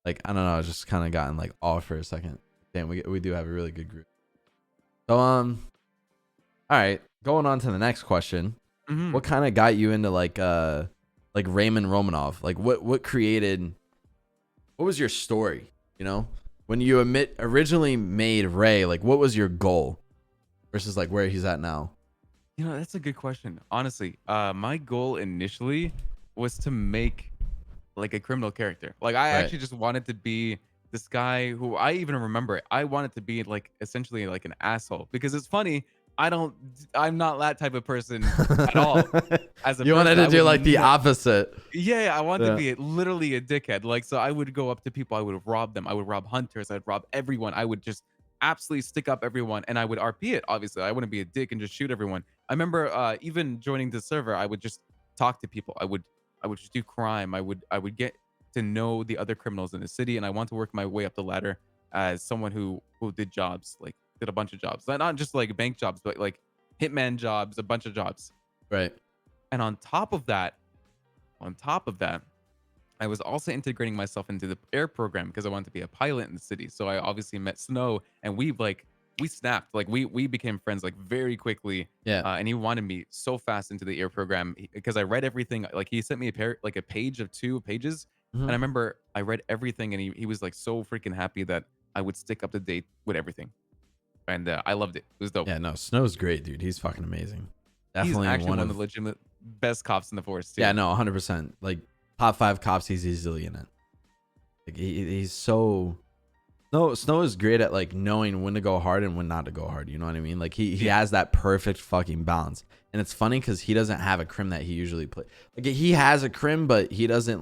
Like, I don't know. I just kind of gotten like off for a second. Damn, we do have a really good group. So all right, going on to the next question. Mm-hmm. What kind of got you into like Raymond Romanov? Like what was your story? You know, when you originally made Ray, like what was your goal versus like where he's at now? You know, that's a good question. Honestly, my goal initially was to make like a criminal character. Like I actually just wanted to be this guy who, I even remember it, I wanted to be like essentially like an asshole, because it's funny. I'm not that type of person at all. As a you wanted to do like the opposite. Yeah, I wanted to be literally a dickhead. Like, so I would go up to people, I would rob them, I would rob hunters, I'd rob everyone, I would just absolutely stick up everyone, and I would RP it. Obviously, I wouldn't be a dick and just shoot everyone. I remember even joining the server, I would just talk to people. I would just do crime. I would get to know the other criminals in the city, and I want to work my way up the ladder as someone who did jobs, like did a bunch of jobs, not just like bank jobs, but like hitman jobs, a bunch of jobs. Right. And on top of that, I was also integrating myself into the air program because I wanted to be a pilot in the city. So I obviously met Snow, and we snapped. Like we became friends like very quickly. Yeah. And he wanted me so fast into the air program because I read everything. Like he sent me a page of 2 pages. Mm-hmm. And I remember I read everything, and he was like so freaking happy that I would stick up to date with everything. And I loved it. It was dope. Yeah, no, Snow's great, dude. He's fucking amazing. Definitely He's actually one of the legitimate best cops in the force too. Yeah, no, 100%. Like top 5 cops, he's easily in it. Like he's so. Snow is great at like knowing when to go hard and when not to go hard. You know what I mean? Like he has that perfect fucking balance. And it's funny because he doesn't have a crim that he usually plays. Like he has a crim, but he doesn't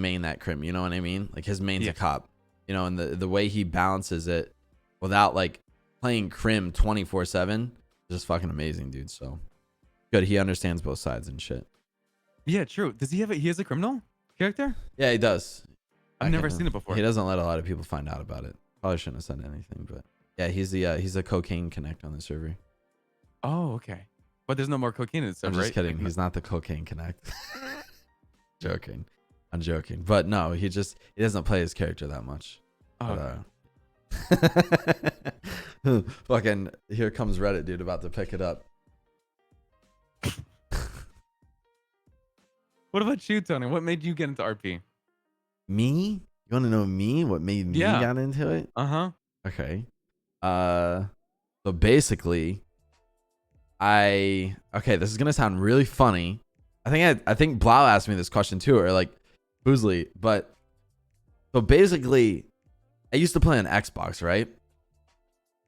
main that crim. You know what I mean? Like his main's a cop. You know, and the way he balances it without like playing crim 24/7 is just fucking amazing, dude. So good. He understands both sides and shit. Yeah, true. Does he has a criminal character? Yeah, he does. I've never seen it before. He doesn't let a lot of people find out about it. Probably shouldn't have said anything, but yeah, he's the cocaine connect on the server. Oh, okay. But there's no more cocaine in the server, I'm just kidding. He's not the cocaine connect. Joking. I'm joking. But no, he doesn't play his character that much. Oh, but, fucking here comes Reddit, dude, about to pick it up. What about you, Tony? What made you get into RP? Me? You want to know me? What made me get into it? Uh-huh. Okay. So basically, this is gonna sound really funny. I think Blau asked me this question too, or like Boozley, but so basically I used to play on Xbox, right?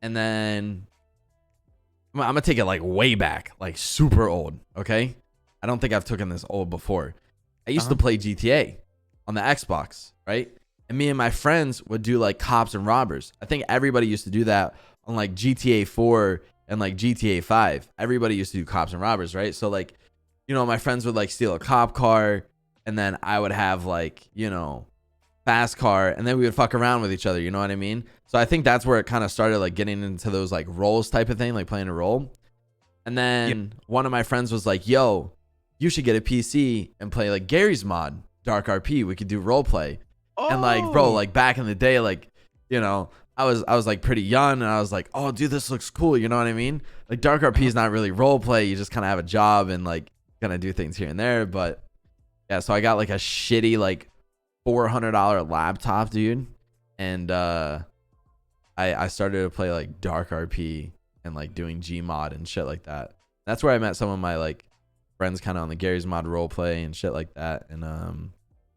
And then I'm gonna take it like way back, like super old, okay? I don't think I've taken this old before. I used to play GTA on the Xbox, right? And me and my friends would do like cops and robbers. I think everybody used to do that on like GTA 4 and like GTA 5. Everybody used to do cops and robbers, right? So like, you know, my friends would like steal a cop car, and then I would have like, you know, fast car, and then we would fuck around with each other, you know what I mean? So I think that's where it kind of started, like getting into those like roles type of thing, like playing a role. And then one of my friends was like, yo, you should get a PC and play like Gary's mod, Dark RP. We could do roleplay. And like, bro, like back in the day, like, you know, I was like pretty young, and I was like, oh dude, this looks cool, you know what I mean? Like Dark RP is not really roleplay. You just kind of have a job and like kind of do things here and there. But yeah, so I got like a shitty like $400 laptop, dude, and I started to play like Dark RP and like doing Gmod and shit like that. That's where I met some of my like friends kind of on the Gary's Mod roleplay and shit like that. And I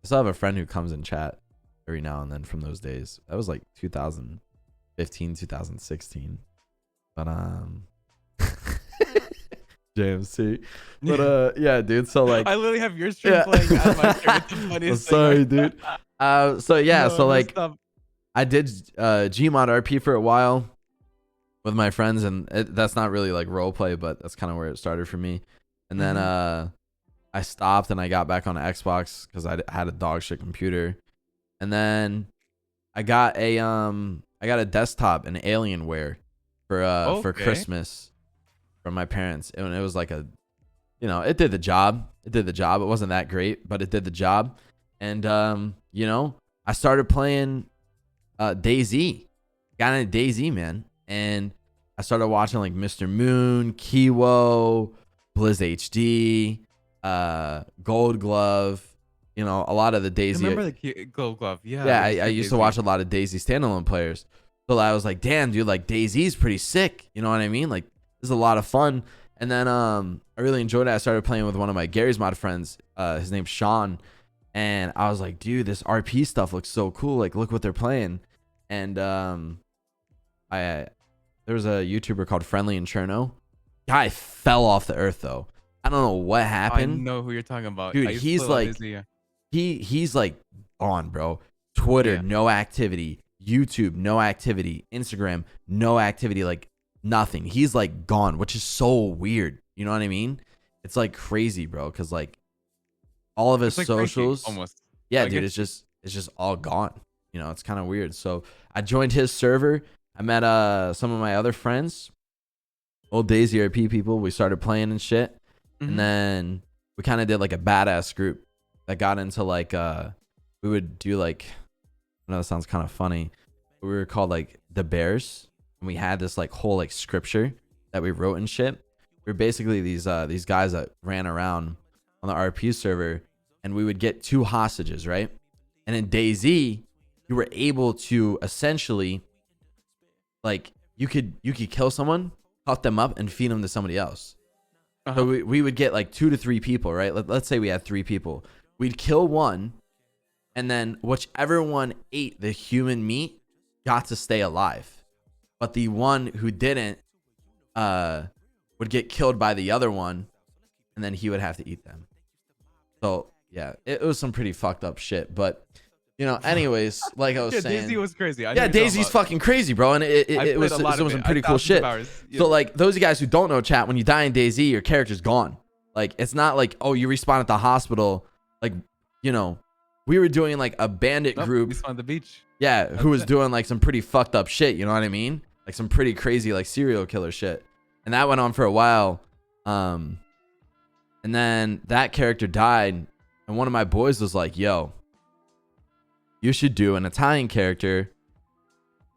still have a friend who comes in chat every now and then from those days. That was like 2015, 2016. But JMC. But yeah, dude. So like I literally have your stream playing at my favorite. The funniest sorry, dude. So yeah, No, so like stop. I did Gmod RP for a while with my friends, and that's not really like role play, but that's kind of where it started for me. And then I stopped and I got back on Xbox because I had a dog shit computer. And then I got a desktop, an Alienware for Christmas from my parents. And it was like a, you know, it did the job. It did the job. It wasn't that great, but it did the job. And you know, I started playing DayZ. Got into DayZ, man. And I started watching like Mr. Moon, Kiwo, Blizz HD, Gold Glove, you know, a lot of the DayZ. Remember the Gold Glove? Yeah. Yeah, I used to watch a lot of DayZ standalone players. So I was like, damn, dude, like DayZ's pretty sick. You know what I mean? Like, this is a lot of fun. And then I really enjoyed it. I started playing with one of my Gary's Mod friends. His name's Sean. And I was like, dude, this RP stuff looks so cool. Like, look what they're playing. And there was a YouTuber called Friendly and Cherno. Guy fell off the earth though. I don't know what happened. I know who you're talking about, dude. He's like, he's like gone, bro. Twitter, no activity. YouTube, no activity. Instagram, no activity. Like nothing. He's like gone, which is so weird. You know what I mean? It's like crazy, bro. Cause like all of his socials, almost. Yeah, dude. It's just all gone. You know, it's kind of weird. So I joined his server. I met some of my other friends, old DayZ RP people. We started playing and shit. And then we kind of did like a badass group that got into like we would do like, I know that sounds kind of funny, but we were called like the Bears, and we had this like whole like scripture that we wrote and shit. We were basically these guys that ran around on the RP server, and we would get 2 hostages, right? And in DayZ, you were able to essentially like you could kill someone, cut them up, and feed them to somebody else. So we would get like 2 to 3 people, right? Let's say we had 3 people. We'd kill one, and then whichever one ate the human meat got to stay alive. But the one who didn't would get killed by the other one, and then he would have to eat them. So yeah, it was some pretty fucked up shit. But you know, anyways, like I was saying, DayZ was crazy. Yeah, DayZ's fucking crazy, bro, and it was some pretty cool shit. So like those of you guys who don't know, chat, when you die in DayZ, your character's gone. Like it's not like, oh, you respawn at the hospital. Like, you know, we were doing like a bandit group. We spawned on the beach. Yeah, who was doing like some pretty fucked up shit. You know what I mean? Like some pretty crazy like serial killer shit. And that went on for a while. And then that character died, and one of my boys was like, yo, you should do an Italian character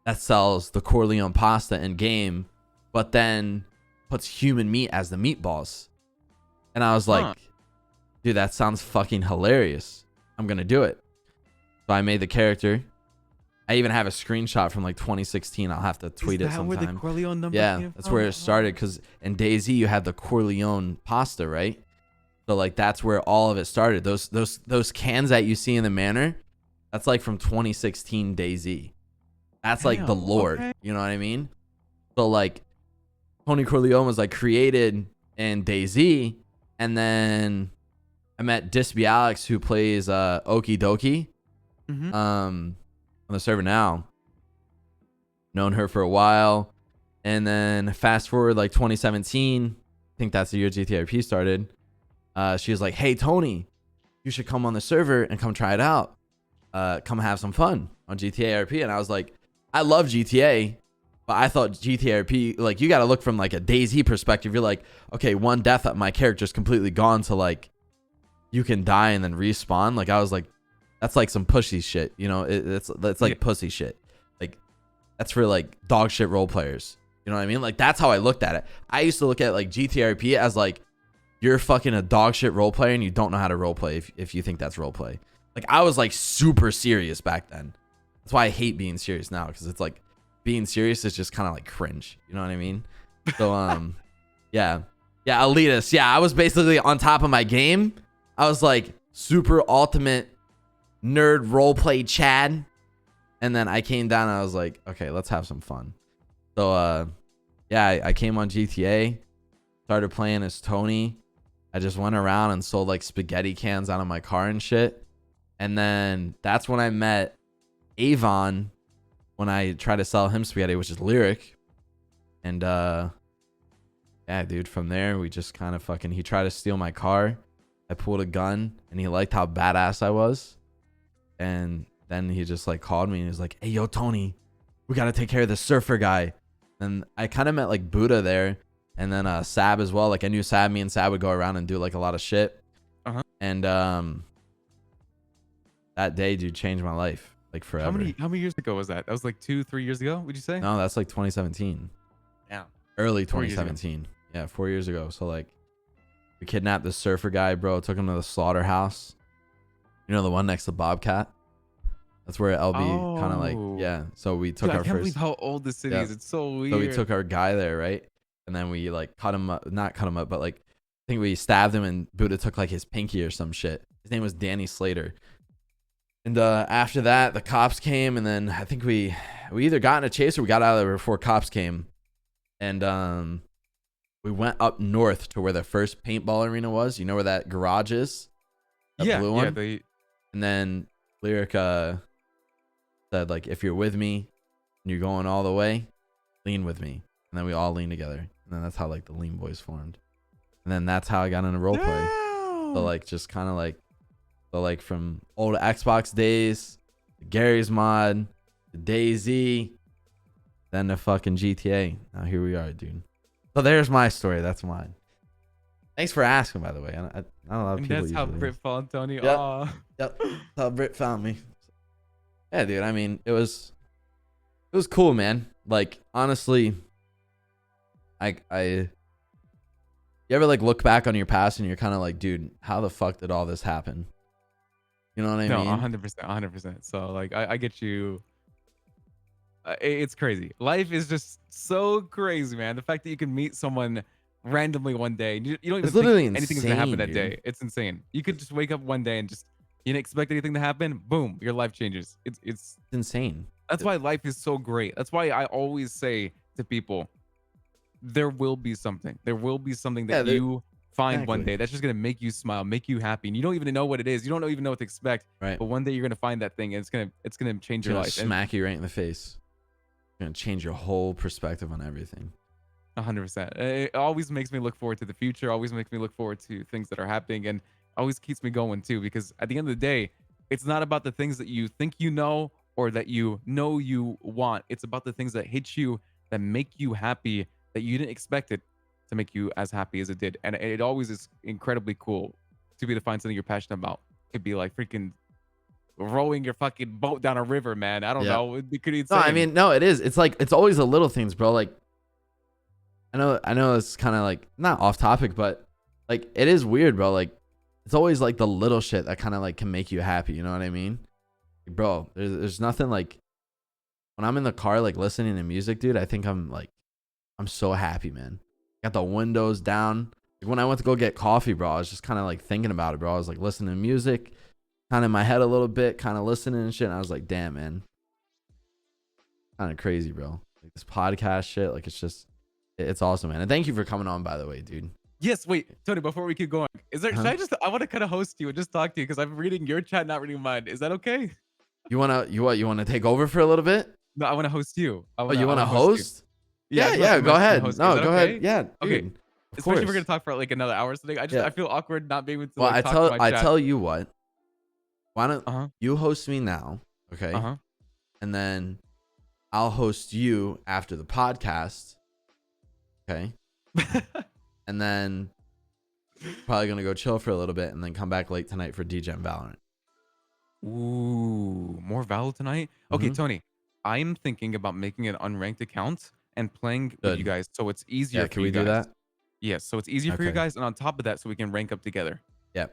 that sells the Corleone pasta in game, but then puts human meat as the meatballs. And I was like, dude, that sounds fucking hilarious. I'm going to do it. So I made the character. I even have a screenshot from like 2016. I'll have to tweet it sometime. Where the Corleone number came that's where it started. Because in DayZ, you had the Corleone pasta, right? So like that's where all of it started. Those cans that you see in the manor, that's like from 2016 DayZ. That's like the lore. Okay. You know what I mean? So like Tony Corleone was like created in DayZ, and then I met Dispy Alex, who plays Okie Dokie on the server now. Known her for a while. And then fast forward like 2017, I think that's the year GTRP started. She was like, hey Tony, you should come on the server and come try it out. Come have some fun on GTA RP. And I was like, I love GTA, but I thought GTA RP, like, you got to look from like a DayZ perspective. You're like, okay, one death, my character's completely gone, to like, you can die and then respawn. Like, I was like, that's like some pushy shit, you know? It's like pussy shit. Like, that's for like dog shit role players. You know what I mean? Like, that's how I looked at it. I used to look at like GTA RP as like, you're fucking a dog shit role player and you don't know how to role play if you think that's role play. Like, I was like super serious back then. That's why I hate being serious now, because it's like being serious is just kind of like cringe. You know what I mean? So yeah, elitist. Yeah, I was basically on top of my game. I was like super ultimate nerd roleplay Chad, and then I came down and I was like, okay, let's have some fun. So yeah, I came on GTA, started playing as Tony. I just went around and sold like spaghetti cans out of my car and shit. And then that's when I met Avon when I tried to sell him spaghetti, which is Lyric. And yeah, dude, from there we just kind of fucking, he tried to steal my car. I pulled a gun and he liked how badass I was. And then he just like called me and he was like, hey, yo, Tony, we got to take care of this surfer guy. And I kind of met like Buddha there. And then Sab as well. Like I knew Sab, me and Sab would go around and do like a lot of shit. And that day, dude, changed my life like forever. How many years ago was that? That was like 2-3 years ago, would you say? No, that's like 2017. Yeah. Early 2017. Yeah, 4 years ago. So like we kidnapped the surfer guy, bro. Took him to the slaughterhouse. You know, the one next to Bobcat? That's where LB kind of like, yeah. So we took our I can't first. believe how old the city is. It's so weird. So we took our guy there, right? And then we like cut him up, not cut him up, but like I think we stabbed him and Buddha took like his pinky or some shit. His name was Danny Slater. And after that, the cops came, and then I think we either got in a chase or we got out of there before cops came. And we went up north to where the first paintball arena was. You know where that garage is? That blue one? Yeah. And then Lyric said, like, if you're with me and you're going all the way, lean with me. And then we all leaned together. And then that's how, like, the Lean Boys formed. And then that's how I got into roleplay. So, like, just kind of, like, so, like, from old Xbox days, Gary's mod, the DayZ, then the fucking GTA. Now here we are, dude. So there's my story. That's mine. Thanks for asking, by the way. I don't know a lot of people. That's how Brit found Tony. Yep. Yep. That's how Brit found me. Yeah, dude. I mean, it was cool, man. Like, honestly, you ever like look back on your past and you're kind of like, dude, how the fuck did all this happen? You know what I mean? No, 100%. So like, I get you. It's crazy. Life is just so crazy, man. The fact that you can meet someone randomly one day, you don't even think anything's gonna happen that day. It's insane. You could just wake up one day and just, you didn't expect anything to happen. Boom, your life changes. It's insane. That's why life is so great. That's why I always say to people, there will be something. There will be something that you find one day that's just gonna make you smile, make you happy, and you don't even know what it is. You don't even know what to expect. Right. But one day you're gonna find that thing, and it's gonna change your life. Smack you right in the face. It's gonna change your whole perspective on everything. 100%. It always makes me look forward to the future. Always makes me look forward to things that are happening, and always keeps me going too. Because at the end of the day, it's not about the things that you think you know or that you know you want. It's about the things that hit you, that make you happy, that you didn't expect it to make you as happy as it did. And it always is incredibly cool to be to find something you're passionate about. It could be like freaking rowing your fucking boat down a river, man. I don't know. It'd be pretty insane. No, I mean, no, it is. It's like, it's always the little things, bro. Like, I know it's kind of like not off topic, but like it is weird, bro. Like, it's always like the little shit that kind of like can make you happy. You know what I mean? Like, bro, there's nothing like when I'm in the car, like listening to music, dude, I think I'm so happy, man. Got the windows down. Like when I went to go get coffee, bro, I was just kind of like thinking about it, bro. I was like listening to music, kind of in my head a little bit, kind of listening and shit. And I was like, damn, man, kind of crazy, bro. Like this podcast shit, like it's awesome, man. And thank you for coming on, by the way, dude. Yes, wait, Tony, before we keep going, is there, I want to kind of host you and just talk to you because I'm reading your chat, not reading mine. Is that okay? You want to take over for a little bit? No, I want to host you. You want to host? Yeah, go ahead. No, go ahead. Yeah, dude, okay. Especially if we're gonna talk for like another hour or something. I feel awkward not being able to. Well, like, talk to my chat. I tell you what. Why don't you host me now? Okay. And then I'll host you after the podcast. Okay. And then probably gonna go chill for a little bit and then come back late tonight for DGen Valorant. Ooh, more Valorant tonight? Okay, Tony. I'm thinking about making an unranked account and playing with you guys, so it's easier. Can we do that? Yes, so it's easier for you guys, and on top of that, so we can rank up together. Yeah.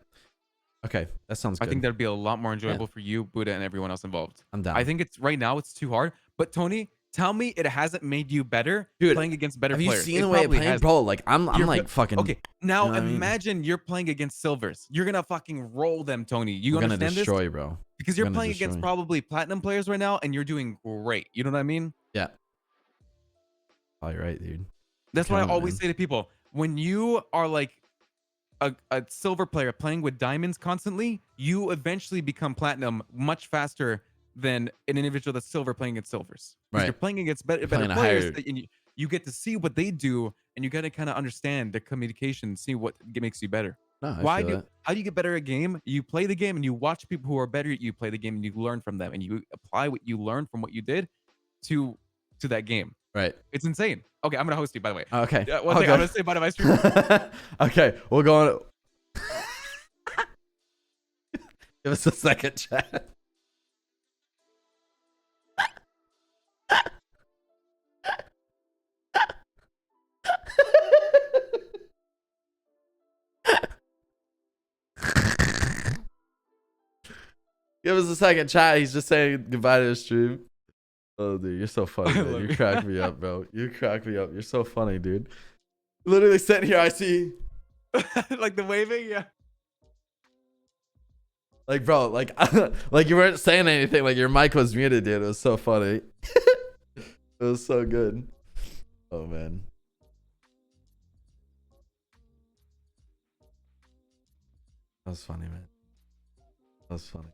Okay, that sounds good. I think that'd be a lot more enjoyable for you, Buddha, and everyone else involved. I'm down. I think right now it's too hard, but Tony, Tell me it hasn't made you better, dude, playing against better have you players. seen the way I play, bro? Like I'm like fucking. Okay, now you know what I mean? imagine you're playing against silvers. You're gonna fucking roll them, Tony. You I'm gonna understand destroy, this? bro. Because you're playing against probably platinum players right now, and you're doing great. You know what I mean? Yeah. Probably right, dude. That's what I always say to people. When you are like a silver player playing with diamonds constantly, you eventually become platinum much faster than an individual that's silver playing against silvers. Because you're playing against better players, and you get to see what they do, and you got to kind of understand their communication, see what makes you better. No, how do you get better at a game? You play the game and you watch people who are better at you play the game, and you learn from them, and you apply what you learned from what you did to that game. Right. It's insane. Okay, I'm gonna host you, by the way. Okay. One thing I'm gonna say bye to my stream. Okay, we'll go on. Give us a second, chat. Give us a second, chat. He's just saying goodbye to the stream. Oh, dude, you're so funny, man. You crack me up, bro. You crack me up. You're so funny, dude. Literally sitting here, I see. Like the waving, yeah. Like, bro, like, like you weren't saying anything. Like your mic was muted, dude. It was so funny. It was so good. Oh man. That was funny, man. That was funny.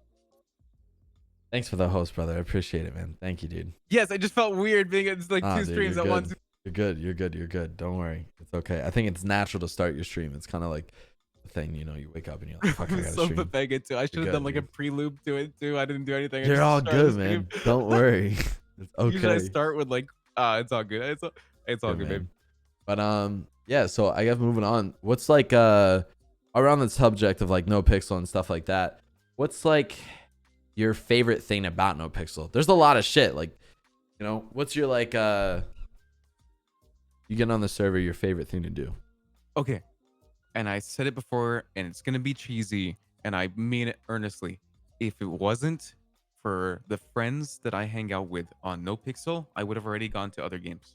Thanks for the host, brother. I appreciate it, man. Thank you, dude. Yes, I just felt weird being it's like two streams at once. You're good. You're good. You're good. Don't worry. It's okay. I think it's natural to start your stream. It's kind of like the thing, you know, you wake up and you're like, fuck, I gotta so stream. pathetic too. I should have done like a pre-loop to it too. I didn't do anything. You're all good, man. Don't worry. It's okay. Usually I start with like, it's all good. It's all good, babe. But yeah, so I guess moving on. What's like around the subject of like NoPixel and stuff like that, what's like your favorite thing about NoPixel? There's a lot of shit. Like, you know, what's your like you get on the server, your favorite thing to do? Okay. And I said it before, and it's gonna be cheesy, and I mean it earnestly. If it wasn't for the friends that I hang out with on NoPixel, I would have already gone to other games.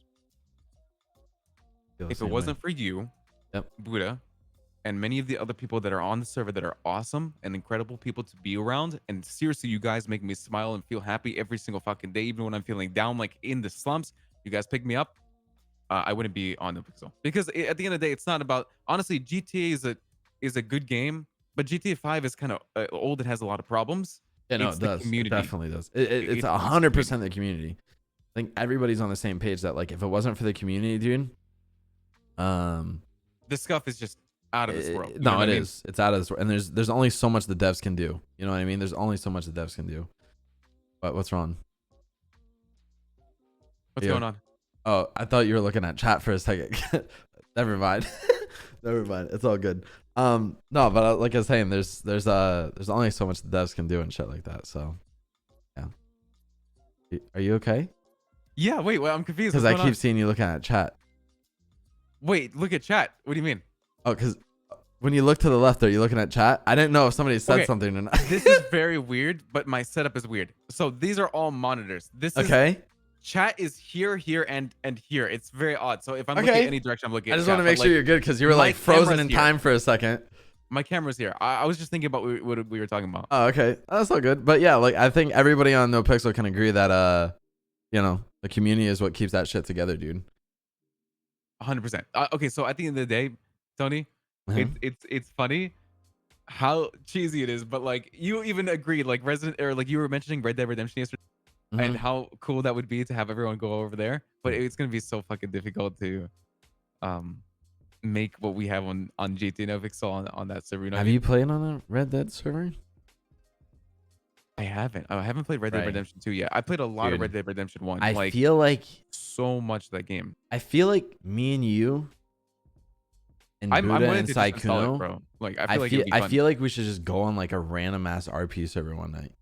If it wasn't for you, Buddha, and many of the other people that are on the server that are awesome and incredible people to be around, and seriously, you guys make me smile and feel happy every single fucking day, even when I'm feeling down, like in the slumps. You guys pick me up. I wouldn't be on NoPixel, because at the end of the day, it's not about, honestly, GTA is a good game, but GTA 5 is kind of old and has a lot of problems. Yeah, no, it's it does. community. It definitely does. It's 100% the community. I think everybody's on the same page that like if it wasn't for the community, dude, this stuff is just out of this world. No, it is. It's out of this world. And there's only so much the devs can do. You know what I mean? There's only so much the devs can do. But what's wrong? What's going on? Oh, I thought you were looking at chat for a second. Never mind. Never mind. It's all good. No, but like I was saying, there's only so much the devs can do and shit like that. So, yeah. Are you okay? Yeah. Wait. Well, I'm confused. Because I keep seeing you looking at chat. Wait. Look at chat. What do you mean? Oh, because when you look to the left, are you looking at chat? I didn't know if somebody said something or not. This is very weird, but my setup is weird. So these are all monitors. This is okay. Chat is here, and here. It's very odd. So if I'm looking any direction, I'm looking at I just chat, want to make sure you're good, because you were like frozen in time for a second. My camera's here. I was just thinking about what we were talking about. Oh, okay. That's all good. But yeah, like I think everybody on NoPixel can agree that you know, the community is what keeps that shit together, dude. 100%. Okay, so at the end of the day, Tony, it's funny how cheesy it is, but like you even agreed, like like you were mentioning Red Dead Redemption yesterday. And how cool that would be to have everyone go over there, but it's gonna be so fucking difficult to make what we have on GTA NoPixel on that server. You know have you played on a Red Dead server? I haven't played Red Dead Redemption 2 yet. I played a lot of Red Dead Redemption 1. I feel like so much of that game. I feel like me and you and Buddha and Saikuno, bro. Like I feel like we should just go on like a random ass RP server one night.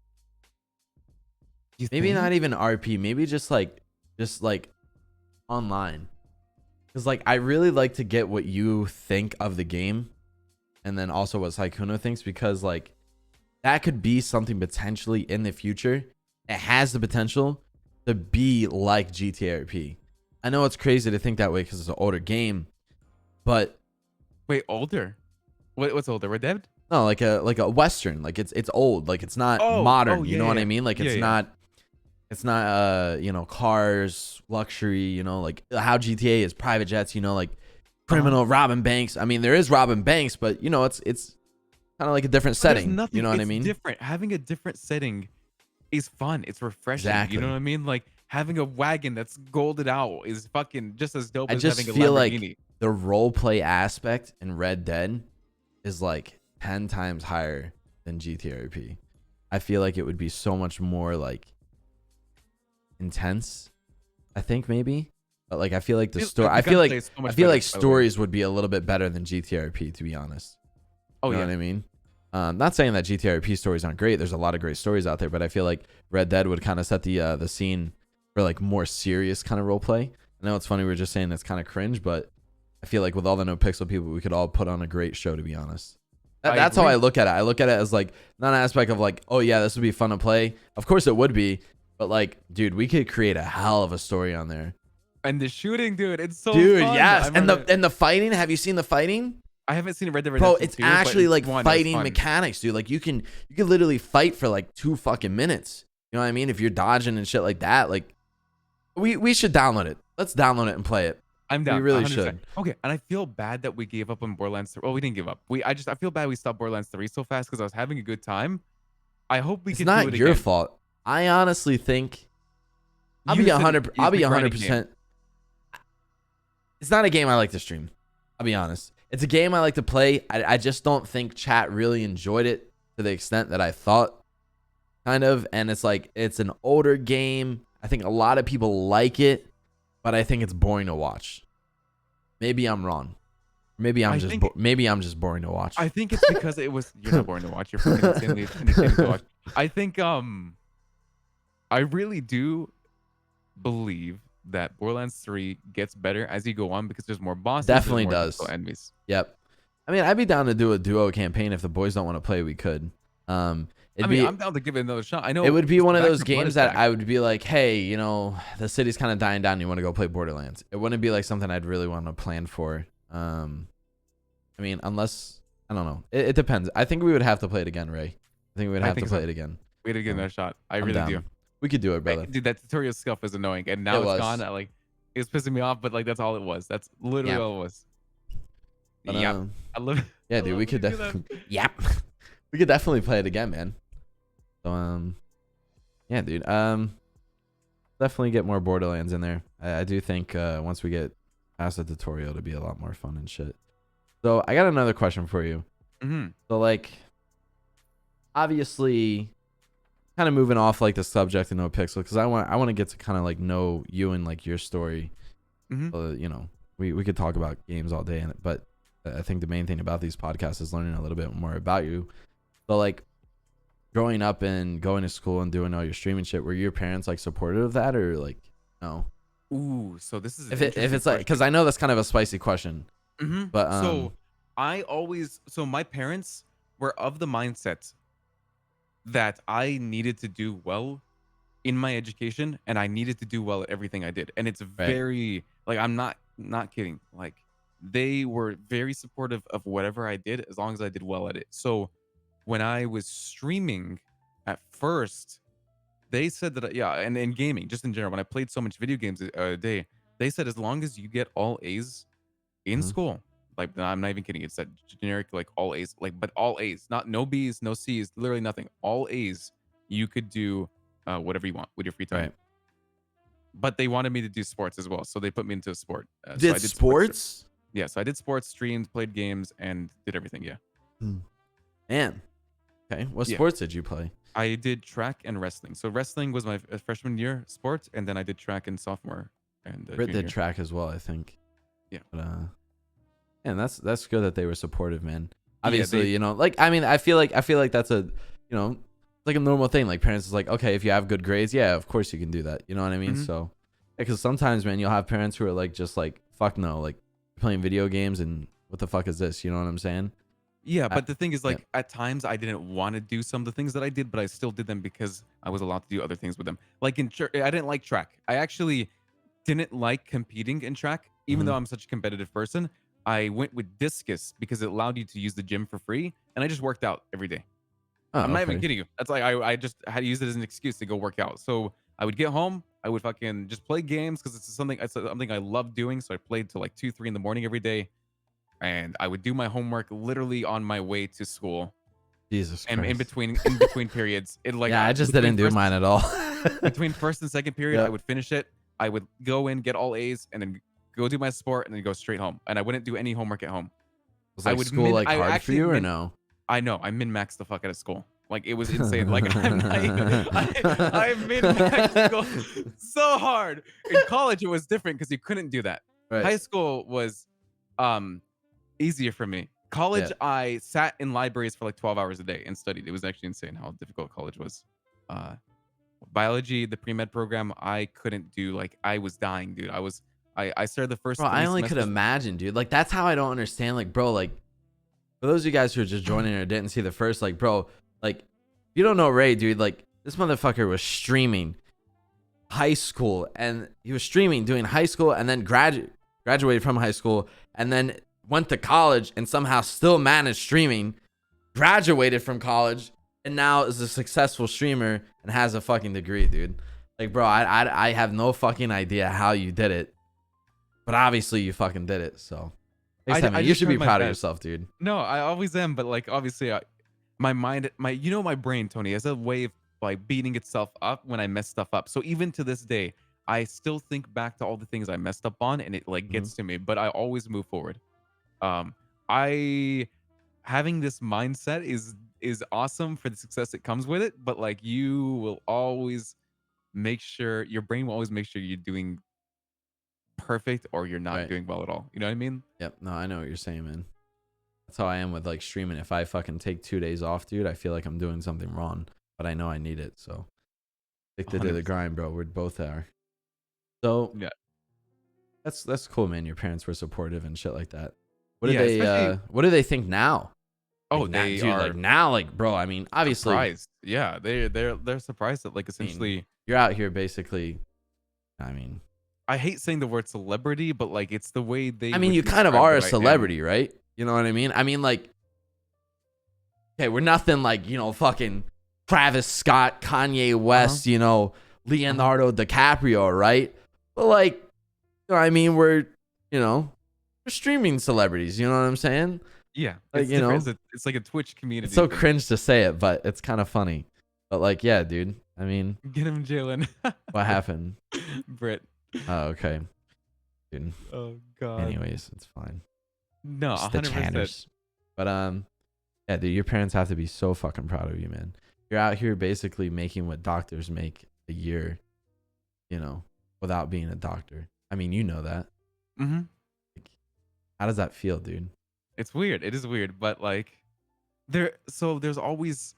Maybe not even RP, maybe just like online. Because like I really like to get what you think of the game, and then also what Saikuno thinks, because like that could be something potentially in the future. It has the potential, to be like GTA RP. I know it's crazy to think that way because it's an older game, but wait, older? What's older? Red Dead? no, like a Western. Like it's old. Like it's not Oh, modern. yeah, You know what yeah. I mean? Like Yeah, it's yeah. not. It's not cars, luxury. Like how GTA is private jets. Like criminal robbing banks. I mean, there is robbing banks, but it's kind of like a different setting. Nothing, You know what I it's mean? different. Having a different setting is fun. It's refreshing. Exactly. You know what I mean? Like having a wagon that's golded out is fucking just as dope I as just having a feel Lamborghini. like the role play aspect in Red Dead is like 10 times higher than GTA RP. I feel like it would be so much more like intense. I think maybe, but like I feel like the story. I feel like stories would be a little bit better than GTA RP, to be honest. Oh, you know what I mean? Not saying that GTA RP stories aren't great. There's a lot of great stories out there, but I feel like Red Dead would kind of set the scene for like more serious kind of role play. I know it's funny, we're just saying it's kind of cringe, but I feel like with all the no pixel people, we could all put on a great show, to be honest. That's how I look at it. I look at it as like not an aspect of like, oh yeah, this would be fun to play. Of course it would be, but like, dude, we could create a hell of a story on there. And the shooting, dude, it's so dude, fun. Yes, and the fighting. Have you seen the fighting? I haven't seen Red Dead Redemption 2. Bro, it's actually like fighting mechanics, dude. Like you can literally fight for like 2 fucking minutes. You know what I mean? If you're dodging and shit like that, like we should download it. Let's download it and play it. I'm down. We really 100%. should. Okay, and I feel bad that we gave up on Borderlands 3. Well, we didn't give up. I feel bad we stopped Borderlands 3 so fast because I was having a good time. I hope we can do it again. It's not your fault. I honestly think I'll be 100%. It's not a game I like to stream. I'll be honest. It's a game I like to play. I just don't think chat really enjoyed it to the extent that I thought, kind of. And it's like, it's an older game. I think a lot of people like it, but I think it's boring to watch. Maybe I'm wrong. Maybe I'm just boring to watch. I think it's because it was. You're not boring to watch. You're fucking insanely to watch. I think I really do believe that Borderlands 3 gets better as you go on because there's more bosses. Definitely does. Enemies. Yep. I mean, I'd be down to do a duo campaign if the boys don't want to play. We could. I'm down to give it another shot. I know it would be one of those games that I would be like, hey, the city's kind of dying down. You want to go play Borderlands? It wouldn't be like something I'd really want to plan for. I mean, unless I don't know. It depends. I think we would have to play it again, Ray. I think we would have to play it again. We had to give another shot. I really do. We could do it, brother. Dude, that tutorial stuff is annoying, and now it's gone. It was pissing me off, but like that's all it was. That's literally all it was. Yeah, I love it. Yeah, dude, we could definitely. Yep, we could definitely play it again, man. So yeah, dude. Definitely get more Borderlands in there. I do think once we get past the tutorial, it'll be a lot more fun and shit. So I got another question for you. So like, obviously, kind of moving off like the subject of no pixel, because I want to get to kind of like know you and like your story. We could talk about games all day, but I think the main thing about these podcasts is learning a little bit more about you. So like, growing up and going to school and doing all your streaming shit, were your parents like supportive of that, or like no? Ooh, so this is if it's like, because I know that's kind of a spicy question. But so my parents were of the mindset that I needed to do well in my education and I needed to do well at everything I did. And it's very like, I'm not kidding. Like they were very supportive of whatever I did as long as I did well at it. So when I was streaming at first, they said that, and in gaming, just in general, when I played so much video games a day, they said as long as you get all A's in school, like I'm not even kidding, it's that generic like all A's, like but all A's, not no B's, no C's, literally nothing, all A's, you could do whatever you want with your free time. But they wanted me to do sports as well, so they put me into a sport. So I did sports? Yeah, so I did sports, streamed, played games, and did everything. Yeah. Man. Okay, what sports did you play? I did track and wrestling. So wrestling was my freshman year sport, and then I did track in sophomore and Britt did track as well, I think. Yeah. But and that's good that they were supportive, man. Obviously, like I feel like that's a like a normal thing. Like parents is like, okay, if you have good grades, yeah, of course you can do that. You know what I mean? So because sometimes, man, you'll have parents who are like just like fuck no, like playing video games and what the fuck is this? You know what I'm saying? Yeah, but the thing is, like, at times I didn't want to do some of the things that I did, but I still did them because I was allowed to do other things with them. Like in I didn't like track. I actually didn't like competing in track, even Mm-hmm. though I'm such a competitive person. I went with discus because it allowed you to use the gym for free, and I just worked out every day. Oh, I'm not even okay. kidding you. That's like I just had to use it as an excuse to go work out. So I would get home, I would fucking just play games because it's something I love doing. So I played till like 2, 3 in the morning every day, and I would do my homework literally on my way to school. Jesus And in Christ. between periods, it like Yeah, I just didn't do mine at all. between first and second period, I Yep. would finish it. I would go in, get all A's, and then go do my sport, and then go straight home. And I wouldn't do any homework at home. Was like school like I hard for actually you or no? I know I min maxed the fuck out of school. Like it was insane. Like I'm not even, I min maxed school so hard. In college, it was different because you couldn't do that. Right. High school was easier for me. College, Yeah. I sat in libraries for like 12 hours a day and studied. It was actually insane how difficult college was. Biology, the pre-med program, I couldn't do. Like I was dying, dude. I started the first Bro, I 3 only could semesters. imagine, dude. Like that's how I don't understand. Like, bro, like for those of you guys who are just joining or didn't see the first, like, bro, like you don't know Ray, dude. Like this motherfucker was streaming high school, and he was streaming doing high school, and then graduated from high school, and then went to college, and somehow still managed streaming. Graduated from college, and now is a successful streamer and has a fucking degree, dude. Like, bro, I have no fucking idea how you did it, but obviously you fucking did it. So, you should be proud of yourself, dude. No, I always am, but like obviously, my mind, my brain, Tony, has a way of like beating itself up when I mess stuff up. So even to this day, I still think back to all the things I messed up on, and it like gets to me. But I always move forward. I having this mindset is awesome for the success that comes with it, but like you will always make sure your brain will always make sure you're doing perfect or you're not Right. doing well at all. You know what I mean? Yep. No, I know what you're saying, man. That's how I am with like streaming. If I fucking take 2 days off, dude, I feel like I'm doing something wrong, but I know I need it. So, addicted to the 100%. grind, bro. We both are. So Yeah. that's cool, man. Your parents were supportive and shit like that. What Yeah, do they especially- what do they think now? Oh, Like, they dude, are like now, like, bro, I mean, obviously surprised. Yeah, they're surprised that like essentially you're out here basically. I mean, I hate saying the word celebrity, but like it's the way they I mean, would you kind of describe are a that I am. celebrity, right? You know what I mean? I mean, like, okay, we're nothing like, you know, fucking Travis Scott, Kanye West, you know, Leonardo DiCaprio, right? But like, you know, I mean, we're streaming celebrities. You know what I'm saying? Yeah, Like, it's you know, different. It's like a Twitch community. it's so thing. cringe to say it, but it's kind of funny. But like, yeah, dude. I mean, Get him, Jalen. what happened? Brit. Oh, okay, dude. Oh God. Anyways, it's fine. No, Just the 100%. channers. But yeah, dude, your parents have to be so fucking proud of you, man. You're out here basically making what doctors make a year, you know, without being a doctor. I mean, you know that. Mm-hmm. How does that feel, dude? It's weird. It is weird, but like there's always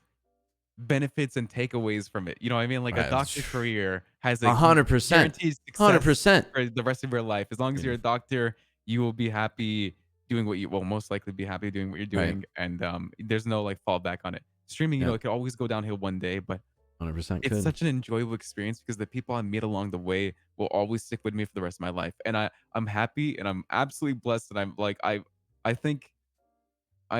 benefits and takeaways from it. You know what I mean? Like Right. a doctor career has a 100%. guaranteed success 100%. for the rest of your life. As long as Yeah. you're a doctor, you will be happy doing what you will most likely be happy doing what you're doing, and there's no like fallback on it. Streaming, you know, it could always go downhill one day, but 100% it's such an enjoyable experience because the people I meet along the way will always stick with me for the rest of my life. And I'm happy and I'm absolutely blessed. And I'm like, I think I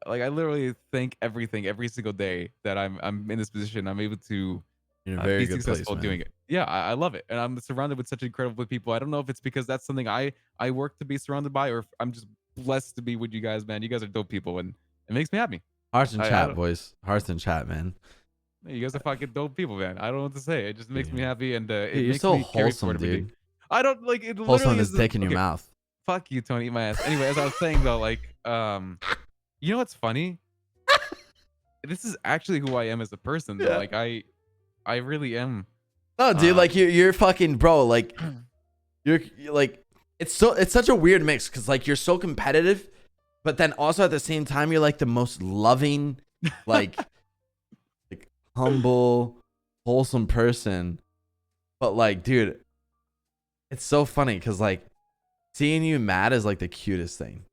like, I literally thank everything every single day that I'm in this position. I'm able to You're in a very be good successful place, doing man. it. Yeah, I love it. And I'm surrounded with such incredible people. I don't know if it's because that's something I work to be surrounded by, or if I'm just blessed to be with you guys, man. You guys are dope people and it makes me happy. Hearts in I chat, don't- boys. Hearts in chat, man. You guys are fucking dope people, man. I don't know what to say. It just makes me happy, and it Dude, you're makes so me carry wholesome, forward every day. dude. I don't like it. Wholesome Literally is dick in your okay, mouth. Fuck you, Tony. Eat my ass. Anyway, as I was saying though, like, you know what's funny? This is actually who I am as a person. Though. Yeah. Like, I really am. No, dude, like you're fucking bro. Like you're like it's such a weird mix because like you're so competitive, but then also at the same time you're like the most loving, like humble, wholesome person. But like, dude, it's so funny because like seeing you mad is like the cutest thing.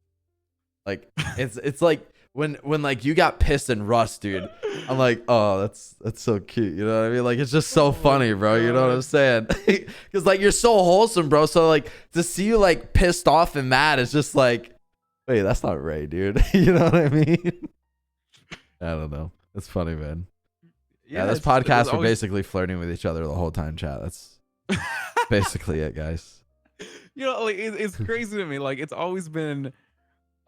Like it's like when like you got pissed and Rust, dude, I'm like, oh, that's so cute. You know what I mean? Like, it's just so funny, bro. You know what I'm saying? Because like you're so wholesome, bro. So like to see you like pissed off and mad is just like, wait, that's not right, dude. You know what I mean? I don't know. It's funny, man. Yeah, this podcast, we're basically flirting with each other the whole time, chat. That's basically it, guys. You know, like it's crazy to me. Like it's always been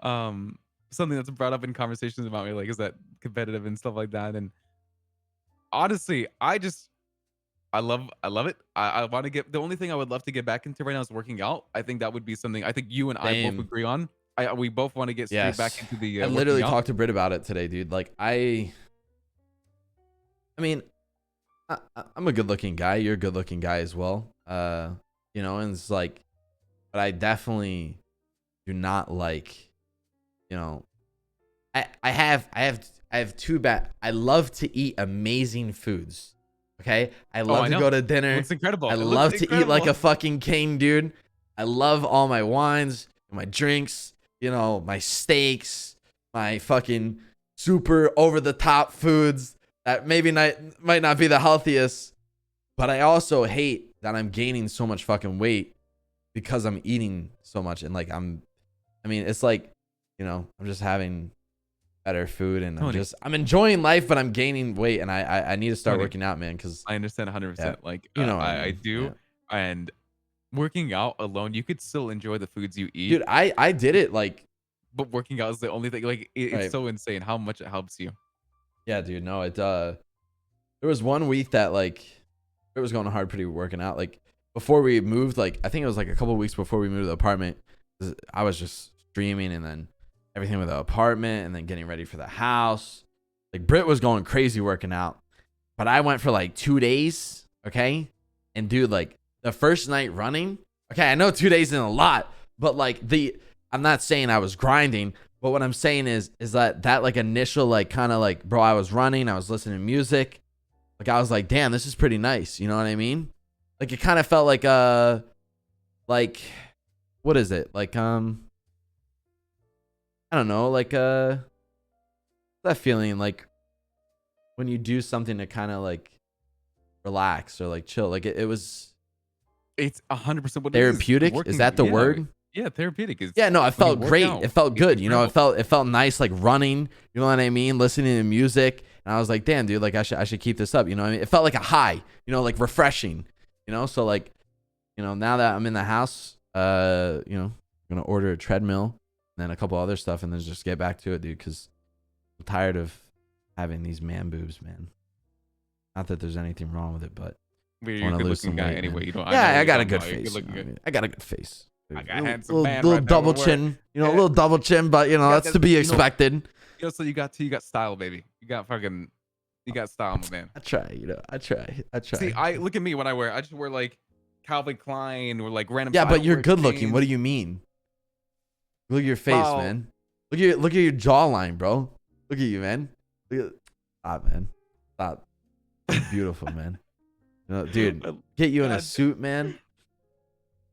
something that's brought up in conversations about me, like, is that competitive and stuff like that. And honestly, I love it. I want to get, the only thing I would love to get back into right now is working out. I think that would be something I think you and I both agree on. We both want to get straight back into the I literally talked to Britt about it today, dude. Like I mean, I'm a good looking guy. You're a good looking guy as well. You know, and it's like, but I definitely do not like, you know, I have two bad. I love to eat amazing foods. Okay, I love to go to dinner. It's incredible. I love to eat like a fucking king, dude. I love all my wines, my drinks, you know, my steaks, my fucking super over the top foods that maybe might not be the healthiest, but I also hate that I'm gaining so much fucking weight because I'm eating so much. And like I mean, it's like, you know, I'm just having better food and I'm enjoying life, but I'm gaining weight, and I need to start working out, man, because I understand 100%. Like, you know, I do. Yeah. And working out alone, you could still enjoy the foods you eat, dude. I did it, like, but working out is the only thing. Like it's so insane how much it helps you. Yeah, dude. No, there was one week that like it was going hard pretty working out. Like before we moved, like I think it was like a couple weeks before we moved to the apartment, I was just streaming, and then everything with the apartment, and then getting ready for the house. Like Britt was going crazy working out, but I went for like 2 days. Okay. And dude, like the first night running, okay, I know 2 days isn't a lot, but like I'm not saying I was grinding, but what I'm saying is that like initial, like kind of like, bro, I was running, I was listening to music. Like I was like, damn, this is pretty nice. You know what I mean? Like it kind of felt like, what is it? Like, I don't know, like that feeling like when you do something to kind of like relax or like chill. Like it's 100% what therapeutic. Is that the word? Yeah, therapeutic is. Yeah, no, it felt great. It felt good. You know, it felt nice, like running. You know what I mean? Listening to music, and I was like, damn, dude, like I should keep this up. You know what I mean? It felt like a high. You know, like refreshing. You know, so like, you know, now that I'm in the house, you know, I'm gonna order a treadmill. Then a couple other stuff, and then just get back to it, dude, because I'm tired of having these man boobs, man. Not that there's anything wrong with it, but you're a good looking guy anyway. You don't. Yeah, I got a good face. I got a good face. I got a handsome man. Little double chin, you know, a little double chin, but you know that's to be expected. You know, so you got style, baby. You got style, my man. I try, you know, I try. See, look at me when I just wear like Calvin Klein or like random. Yeah, but you're good looking. What do you mean? Look at your face, man. Look at your jawline, bro. Look at you, man. Stop, man. Stop. You're beautiful, man. You know, dude, get you in a suit, man.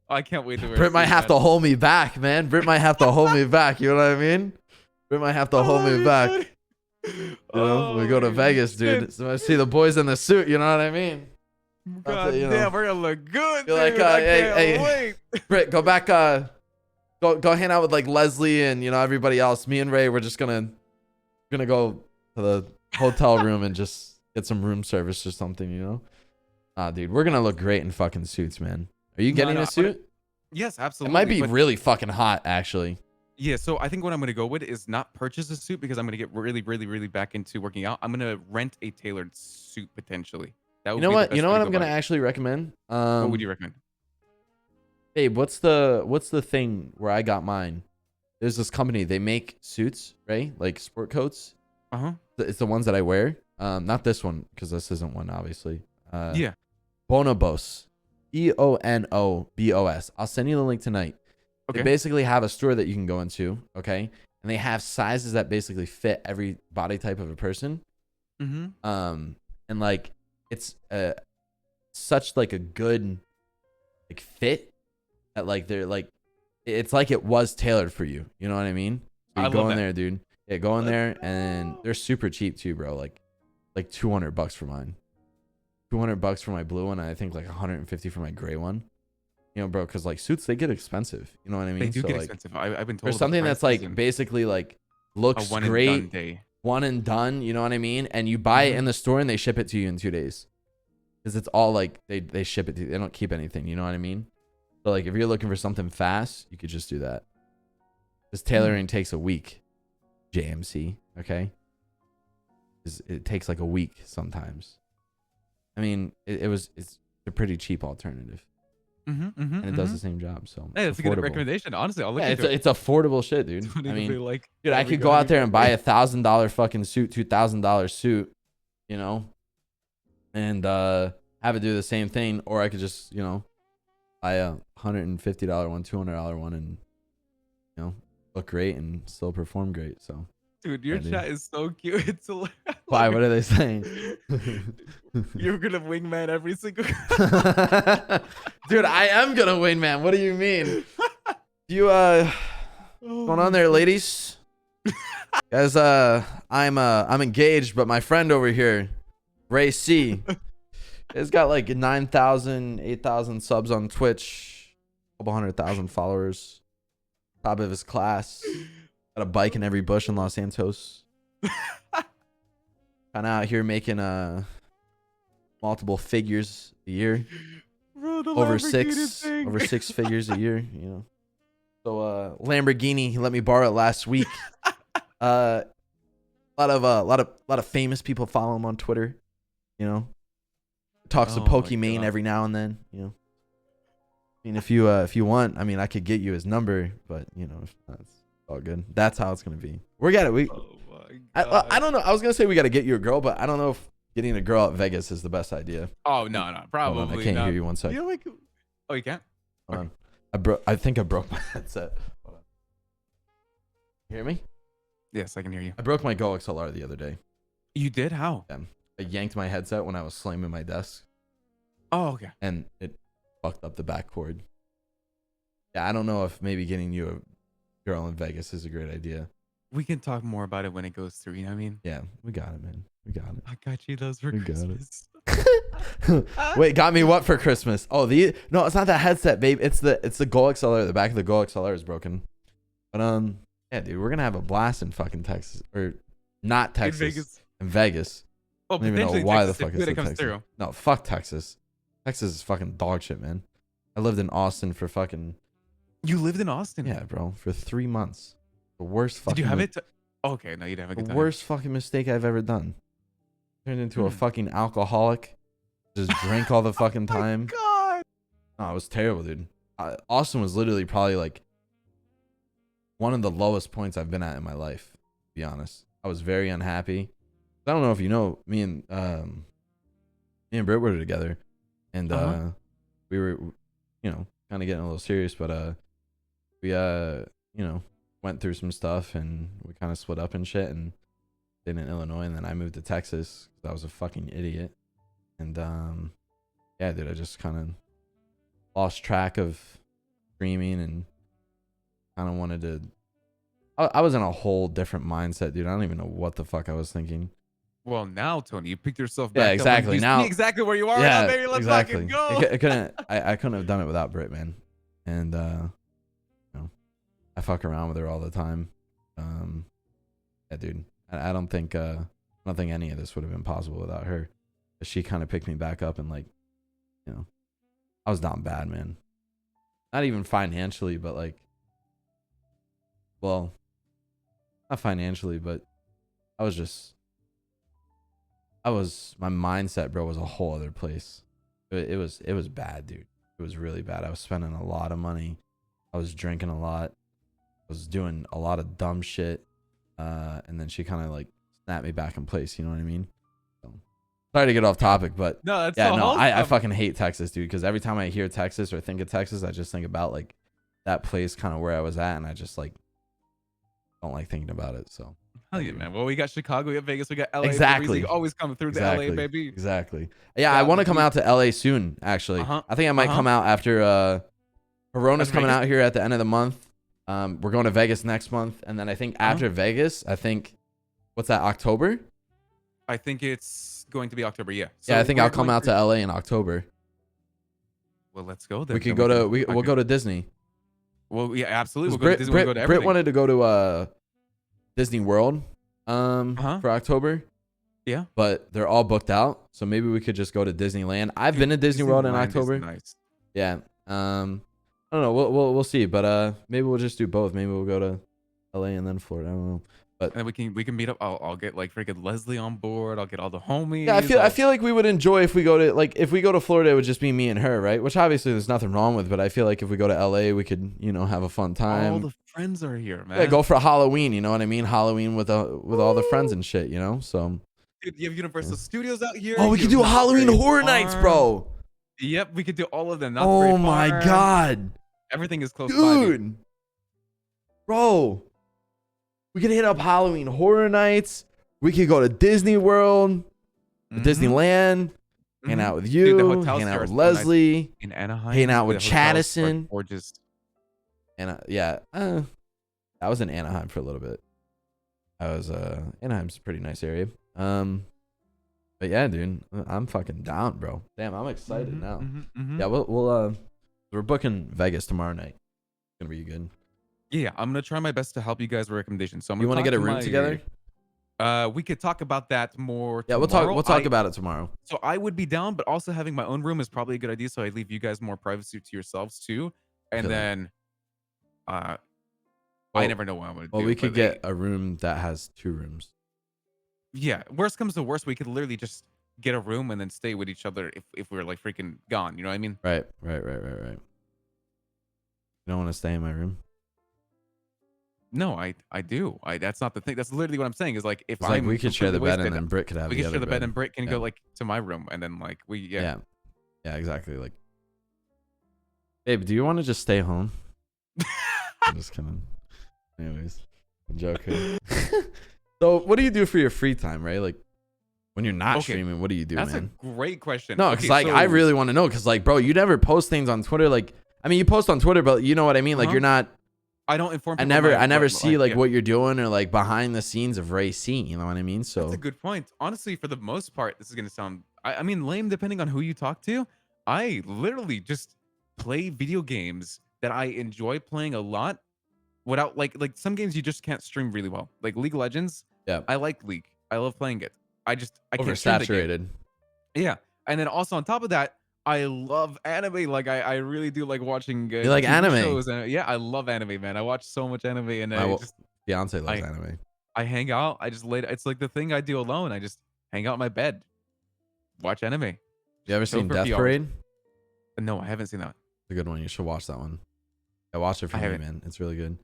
I can't wait to wear. Britt might have to hold me back, man. Britt might have to hold me back. You know what I mean? Britt might have to hold me back. You know, we go to Vegas, dude. So I see the boys in the suit. You know what I mean? God damn, we're gonna look good. You're like, hey, Britt, go back. Go hang out with like Leslie and, you know, everybody else. Me and Ray, we're just gonna go to the hotel room and just get some room service or something, you know? Dude, we're gonna look great in fucking suits, man. Are you getting a suit? Yes, absolutely. It might be really fucking hot, actually. Yeah, so I think what I'm gonna go with is not purchase a suit, because I'm gonna get really, really, really back into working out. I'm gonna rent a tailored suit potentially. That would you know what? You know what I'm gonna actually recommend? What would you recommend? Babe, what's the thing where I got mine? There's this company, they make suits, right? Like sport coats. It's the ones that I wear. Not this one, because this isn't one, obviously. Yeah. Bonobos. EONOBOS. I'll send you the link tonight. Okay. They basically have a store that you can go into, okay? And they have sizes that basically fit every body type of a person. And like it's such like a good like fit. That like they're like, it's like it was tailored for you. You know what I mean? So you go in there, dude. Yeah, go in there and they're super cheap too, bro. Like $200 for mine. $200 for my blue one, and I think like 150 for my gray one. You know, bro, because like suits, they get expensive. You know what I mean? They do so, get like, expensive. I've been told. there's something that's like season. basically like A looks one great, and done day. one and done. You know what I mean? And you buy it in the store and they ship it to you in 2 days. Because it's all like they ship it to you. They don't keep anything. You know what I mean? So like if you're looking for something fast, you could just do that. Because tailoring takes a week. JMC, okay? It takes like a week sometimes. I mean, it's a pretty cheap alternative. And it does the same job. So hey, that's a good recommendation. Honestly, I'll look into it. It's affordable shit, dude. I mean, like, dude, I could go out there and buy $1,000 fucking suit, $2,000 suit, you know, and have it do the same thing, or I could just, you know, buy a $150 one, $200 one, and you know, look great and still perform great. So, dude, your chat is so cute. It's hilarious. Why? What are they saying? You're gonna wingman every single. Dude, I am gonna wingman. What do you mean? You what's going on there, ladies? Guys, I'm engaged, but my friend over here, Ray C, has got like 9,000, 8,000 subs on Twitch, a couple 100,000 followers, top of his class, got a bike in every bush in Los Santos. Kind of out here making multiple figures a year. Bro, over six figures a year, you know. So Lamborghini, he let me borrow it last week. A lot of famous people follow him on Twitter, you know. Talks to Pokimane every now and then, you know. I mean, if you want, I mean, I could get you his number, but you know, that's all good. That's how it's gonna be. I don't know. I was gonna say we gotta get you a girl, but I don't know if getting a girl at Vegas is the best idea. Oh no, probably. Hold on, I can't hear you 1 second. You know, like, oh, you can't. Hold on. I think I broke my headset. Hold on. You hear me? Yes, I can hear you. I broke my Go XLR the other day. You did? How? Yeah. I yanked my headset when I was slamming my desk. Oh, okay. And it fucked up the back cord. Yeah, I don't know if maybe getting you a girl in Vegas is a great idea. We can talk more about it when it goes through. You know what I mean? Yeah, we got it, man. We got it. I got you those for Christmas. Wait, got me what for Christmas? Oh, no, it's not that headset, babe. It's the Go XLR. The back of the Go XLR is broken. But yeah, dude, we're gonna have a blast in fucking Texas, or not Texas, in Vegas. Well, I don't even know why Texas, the fuck it's Texas. Through. No, fuck Texas. Texas is fucking dog shit, man. I lived in Austin for fucking. You lived in Austin? Yeah, bro, for 3 months. The worst fucking. Did you have it? Okay, no, you'd have a good time. The worst fucking mistake I've ever done. Turned into a fucking alcoholic. Just drank all the fucking time. God. No, it was terrible, dude. Austin was literally probably like one of the lowest points I've been at in my life, to be honest. I was very unhappy. I don't know if you know, me and Britt were together, and we were, you know, kind of getting a little serious, but we you know, went through some stuff and we kind of split up and shit, and stayed in Illinois, and then I moved to Texas because I was a fucking idiot. And yeah, dude, I just kind of lost track of streaming and kind of wanted to. I was in a whole different mindset, dude. I don't even know what the fuck I was thinking. Well, now, Tony, you picked yourself back up. Yeah, exactly. Now, exactly where you are. Yeah, now, baby. Let's fucking go. I couldn't have done it without Britt, man. And you know, I fuck around with her all the time. Yeah, dude. I don't think any of this would have been possible without her. She kind of picked me back up, and like, you know, I was down bad, man. Not even financially, but like, well, not financially, but my mindset, bro, was a whole other place. It was bad, dude. It was really bad. I was spending a lot of money. I was drinking a lot. I was doing a lot of dumb shit. And then she kind of like snapped me back in place. You know what I mean? So, sorry to get off topic, but no, that's yeah, so no, wholesome. I fucking hate Texas, dude. Because every time I hear Texas or think of Texas, I just think about like that place kind of where I was at, and I just like don't like thinking about it. So. Hell yeah, man. Well, we got Chicago, we got Vegas, we got LA. Exactly. Always coming through to LA, baby. Exactly. Yeah, I want to come out to LA soon, actually. I think I might come out after Corona's coming out here at the end of the month. We're going to Vegas next month, and then I think after Vegas, I think what's that, October? I think it's going to be October. Yeah. So yeah, I think I'll come out to LA in October. Well, let's go then. We could go to we'll go to Disney. Well, yeah, absolutely. We'll go to Disney. We'll go to everything. Britt wanted to go to Disney World for October. Yeah. But they're all booked out, so maybe we could just go to Disneyland. I've been to Disney World in October. Nice. Yeah. I don't know. We'll see, but maybe we'll just do both. Maybe we'll go to LA and then Florida. I don't know. But and we can meet up. I'll get like freaking Leslie on board. I'll get all the homies. Yeah, I feel like we would enjoy if we go to Florida, it would just be me and her, right? Which obviously there's nothing wrong with, but I feel like if we go to LA, we could, have a fun time. All the friends are here, man. Yeah, go for Halloween, you know what I mean? Halloween with all the friends and shit, So dude, you have Universal Studios out here. Oh, we could do Halloween Horror Nights, bro. Yep, we could do all of them. Not oh my god. Everything is close, dude. Bro. We could hit up Halloween Horror Nights. We could go to Disney World, Disneyland, hang out with you, dude, hang out with Leslie, in Anaheim, hang out with Chaddison. Or just yeah, I was in Anaheim for a little bit. Anaheim's a pretty nice area. But yeah, dude, I'm fucking down, bro. Damn, I'm excited now. Yeah, we're booking Vegas tomorrow night. It's gonna be good. Yeah, I'm gonna try my best to help you guys with recommendations. So you want to get a room together? We could talk about that more. Yeah, tomorrow. we'll talk about it tomorrow. So I would be down, but also having my own room is probably a good idea. So I leave you guys more privacy to yourselves too, and then, I never know what I'm gonna do. Well, we could get a room that has 2 rooms. Yeah, worst comes to worst, we could literally just get a room and then stay with each other if we're like freaking gone. You know what I mean? Right. You don't want to stay in my room? No, I do. That's not the thing. That's literally what I'm saying. Is like if it's like we could share the bed and then Britt could have. We could share the bed and Britt can go like to my room and then like we yeah exactly. Like, babe, do you want to just stay home? I'm just kidding. Anyways, I'm joking. So, what do you do for your free time, right? Like, when you're not streaming, what do you do, That's man? That's a great question. No, because I really want to know. Because bro, you never post things on Twitter. Like, I mean, you post on Twitter, but you know what I mean. Like, you're not. I don't inform. I never see what you're doing or like behind the scenes of Ray C. You know what I mean? So that's a good point. Honestly, for the most part, this is gonna sound, I mean, lame depending on who you talk to. I literally just play video games that I enjoy playing a lot, without like some games you just can't stream really well. Like League of Legends. Yeah. I like League. I love playing it. I can't oversaturated. Yeah, and then also on top of that, I love anime. Like I really do like watching. You like anime? Shows. Yeah, I love anime, man. I watch so much anime, and fiance loves anime. I hang out. I just it's like the thing I do alone. I just hang out in my bed, watch anime. You ever seen Death Parade? No, I haven't seen that. It's a good one. You should watch that one. I watched it for me, man. It's really good.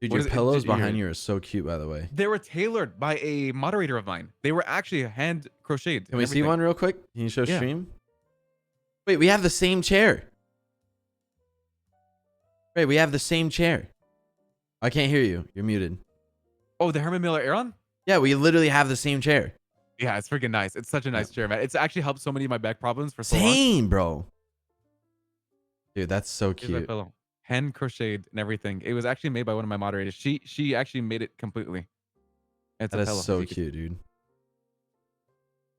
Dude, your pillows behind you are so cute, by the way. They were tailored by a moderator of mine. They were actually hand crocheted. Can we see one real quick? Can you show stream? Wait, we have the same chair. Wait, we have the same chair. I can't hear you. You're muted. Oh, the Herman Miller Aeron? Yeah, we literally have the same chair. Yeah, it's freaking nice. It's such a nice chair, man. It's actually helped so many of my back problems for so long. Same, bro. Dude, that's so cute. Pillow. Hand crocheted and everything. It was actually made by one of my moderators. She actually made it completely. That is so cute, dude.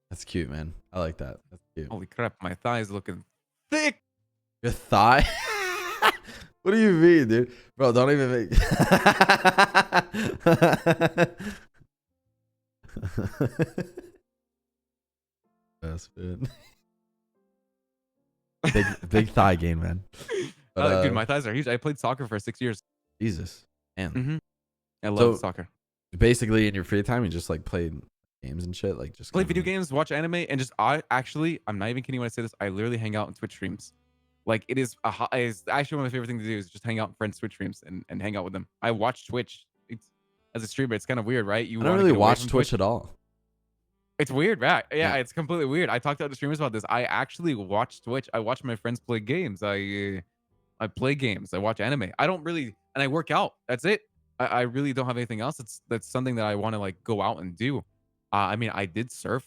That's cute, man. I like that. That's cute. Holy crap, my thigh is looking thick. Your thigh? What do you mean, dude? Bro, don't even make. That's good. Big thigh game, man. But, dude, my thighs are huge. I played soccer for 6 years. Jesus, man. I love soccer. Basically, in your free time, you just like played games and shit, like just play video games, watch anime, and just I'm not even kidding when I say this. I literally hang out on Twitch streams. Like it's actually one of my favorite things to do is just hang out in friends' Twitch streams and hang out with them. I watch Twitch. As a streamer, it's kind of weird, right? I don't really watch Twitch at all. It's weird, right? Yeah, it's completely weird. I talked to other streamers about this. I actually watch Twitch. I watch my friends play games. I play games. I watch anime. I don't really, and I work out. That's it. I really don't have anything else. That's something that I want to like go out and do. I mean, I did surf.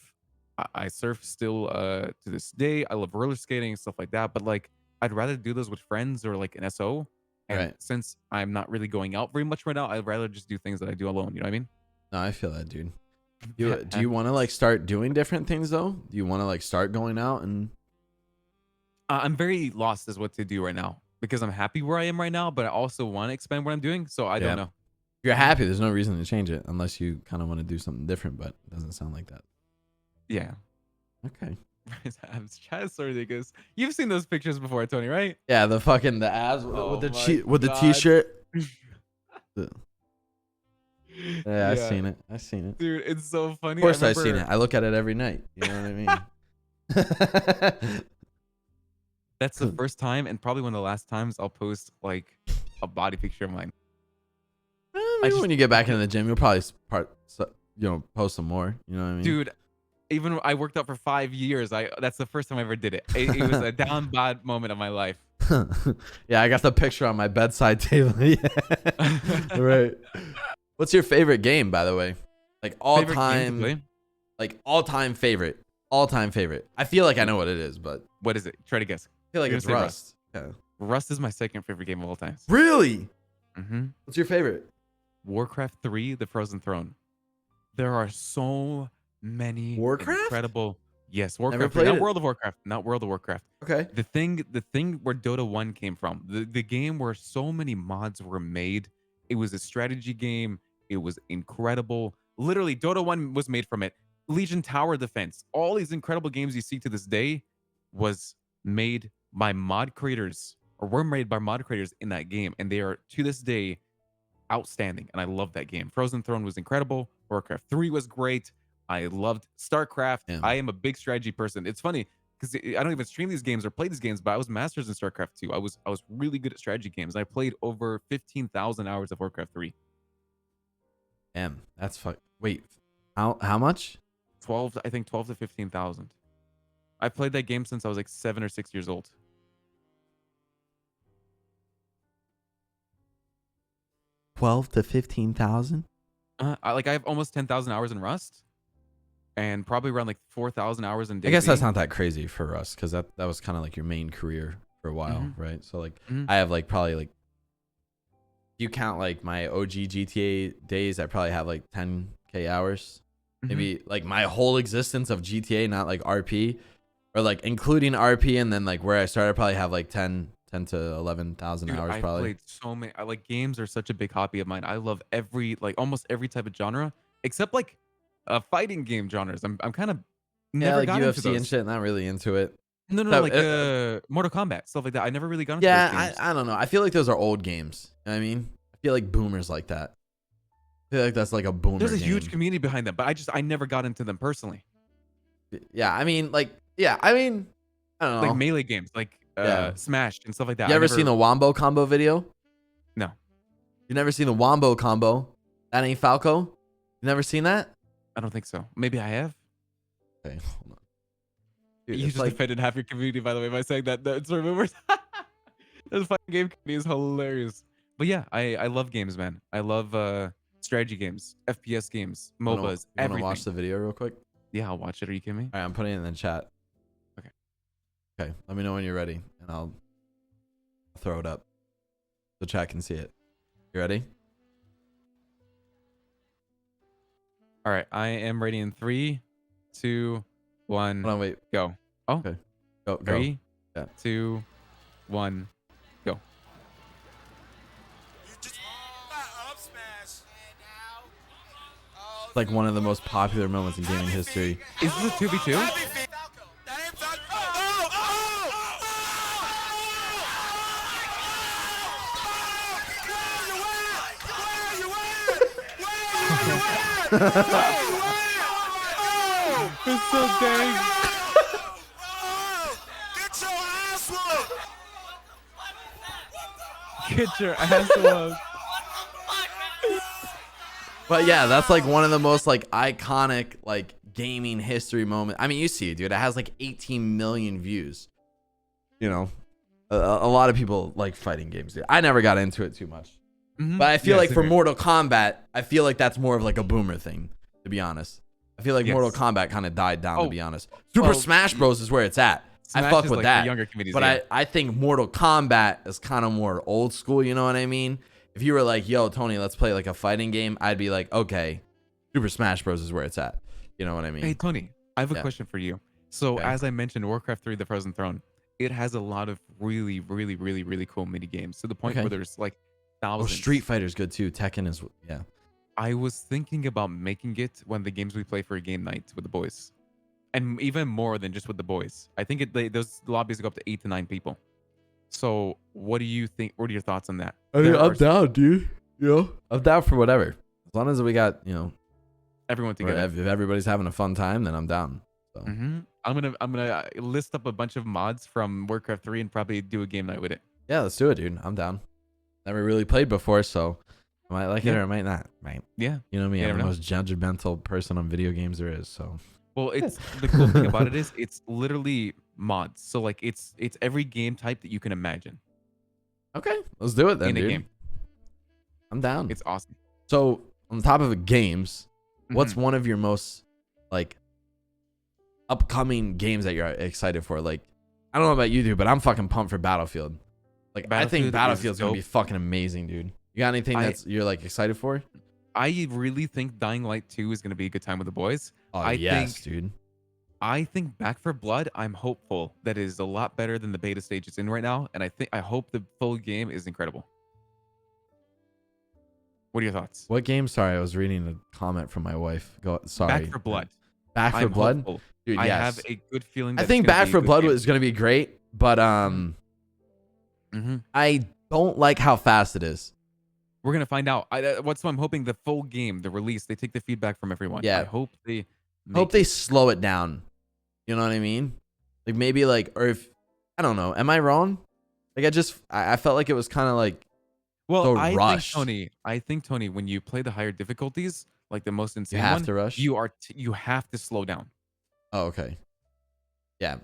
I surf still to this day. I love roller skating and stuff like that. But like, I'd rather do those with friends or like an SO. And Right. since I'm not really going out very much right now, I'd rather just do things that I do alone. You know what I mean? No, I feel that, dude. Do you want to like start doing different things though? Do you want to like start going out and? I'm very lost as what to do right now because I'm happy where I am right now, but I also want to expand what I'm doing. So I don't know. If you're happy, there's no reason to change it unless you kind of want to do something different, but it doesn't sound like that. Yeah. Okay. Chaz Sordigas. You've seen those pictures before, Tony, right? Yeah, the abs with the God. t-shirt. Yeah, Yeah. I've seen it. Dude, it's so funny. Of course I've seen it. I look at it every night. You know what I mean? That's the first time and probably one of the last times I'll post like a body picture of mine. Maybe when you get back into the gym, you'll probably post some more. You know what I mean? Dude, even I worked out for 5 years. That's the first time I ever did it. It was a down bad moment of my life. Yeah, I got the picture on my bedside table. Yeah. Right. What's your favorite game, by the way? Like all time favorite. All time favorite. I feel like I know what it is, but what is it? Try to guess. I feel like it's Rust. Yeah. Rust is my second favorite game of all time. Really? Mm-hmm. What's your favorite? Warcraft 3, The Frozen Throne. There are so many incredible. Yes, Warcraft 3, not World of Warcraft. Not World of Warcraft. Okay. The thing where Dota 1 came from. The game where so many mods were made. It was a strategy game. It was incredible. Literally, Dota 1 was made from it. Legion Tower Defense. All these incredible games you see to this day was made by mod creators or were made by mod creators in that game. And they are, to this day, outstanding. And I love that game. Frozen Throne was incredible. Warcraft 3 was great. I loved StarCraft. Yeah. I am a big strategy person. It's funny because I don't even stream these games or play these games, but I was masters in StarCraft 2. I was really good at strategy games. I played over 15,000 hours of Warcraft 3. Damn, that's wait, how much? 12 to 15,000. I played that game since I was like 7 or 6 years old. 12 to 15,000? I have almost 10,000 hours in Rust, and probably around like 4,000 hours in DayZ. I guess that's not that crazy for Rust because that was kind of like your main career for a while, right? So like I have like probably like, if you count like my OG GTA days, I probably have like 10K hours. Maybe like my whole existence of GTA, not like RP, or like including RP and then like where I started, I probably have like 10 to 11,000 hours. I probably played so many. Like games are such a big hobby of mine. I love almost every type of genre except like fighting game genres. I'm kind of never got into those. UFC and shit. Not really into it. No, like Mortal Kombat, stuff like that. I never really got into those games. I don't know. I feel like those are old games. You know what I mean? I feel like boomers like that. I feel like that's like a boomer. There's a huge community behind them, but I never got into them personally. Yeah, I mean, I don't know. Like melee games, like Smash and stuff like that. You ever seen the Wombo combo video? No. You never seen the Wombo combo? That ain't Falco? You never seen that? I don't think so. Maybe I have. Okay, hold on. Dude, you just offended half your community, by the way, by saying that. It's rumors. This fucking game community is hilarious. But yeah, I love games, man. I love strategy games, FPS games, MOBAs, everything. Want to watch the video real quick? Yeah, I'll watch it. Are you kidding me? All right, I'm putting it in the chat. Okay, let me know when you're ready, and I'll throw it up so chat can see it. You ready? All right, I am ready in 3, 2, 1. Hold on, wait. Go. Oh, okay. Go. 3, 2, 1, go. It's like one of the most popular moments in gaming history. Is this a 2v2? It's so dang. Get your ass whooped. But yeah, that's like one of the most like iconic like gaming history moments. I mean, you see it, dude. It has like 18 million views. You know, a lot of people like fighting games, dude. I never got into it too much. But I feel like for Mortal Kombat, I feel like that's more of like a boomer thing, to be honest. I feel like Mortal Kombat kind of died down, to be honest. Super Smash Bros is where it's at. I Smash fuck is with like that. the younger communities. But Yeah. I think Mortal Kombat is kind of more old school. You know what I mean? If you were like, yo, Tony, let's play like a fighting game, I'd be like, okay, Super Smash Bros. Is where it's at. You know what I mean? Hey, Tony, I have a Yeah. question for you. So, Okay. as I mentioned, Warcraft 3: The Frozen Throne, it has a lot of really, really, really, really cool mini games to the point Okay. where there's like Oh, thousands. Street Fighter's good too. Tekken is, yeah. I was thinking about making it one of the games we play for a game night with the boys, and even more than just with the boys. I think those lobbies go up to 8 to 9 people. So, what do you think? What are your thoughts on that? I mean, I'm down, dude. You know, I'm down for whatever. As long as we got, everyone together. if everybody's having a fun time, then I'm down. So. I'm gonna list up a bunch of mods from Warcraft 3 and probably do a game night with it. Yeah, let's do it, dude. I'm down. Never really played before, so I might like it or I might not. Right? Yeah. You know me. I'm the know. most judgmental person on video games there is. So. Well, it's the cool thing about it is it's literally mods. So like it's every game type that you can imagine. Okay, let's do it then, in a dude. game. I'm down. It's awesome. So on top of games, what's one of your most like upcoming games that you're excited for? Like, I don't know about you, dude, but I'm fucking pumped for Battlefield. Like, I think Battlefield's gonna be fucking amazing, dude. You got anything that's you're like excited for? I really think Dying Light 2 is gonna be a good time with the boys. Oh, yes, dude. I think Back for Blood, I'm hopeful that is a lot better than the beta stage it's in right now, and I hope the full game is incredible. What are your thoughts? What game? Sorry, I was reading a comment from my wife. Sorry. Back for Blood. Back for Blood? Hopeful. Dude, I yes. have a good feeling that I think Back for Blood is gonna be great, but I don't like how fast it is. We're gonna find out. What's what I'm hoping the full game, the release, they take the feedback from everyone. Yeah. I hope they slow it down. You know what I mean? Like maybe like, or if I don't know, am I wrong? Like I felt like it was kind of like I rushed. think Tony, when you play the higher difficulties, like the most insane you have to rush. You have to slow down. Oh, okay. Yeah,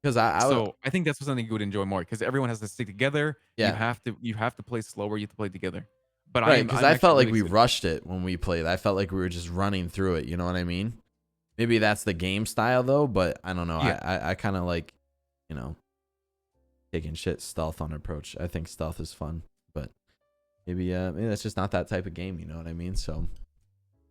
because I think that's something you would enjoy more because everyone has to stick together. Yeah, you have to play slower. You have to play together. But right, because I felt like we rushed it when we played. I felt like we were just running through it. You know what I mean? Maybe that's the game style though, but I don't know. Yeah. I kind of like, taking shit stealth on approach. I think stealth is fun, but maybe that's just not that type of game. You know what I mean? So.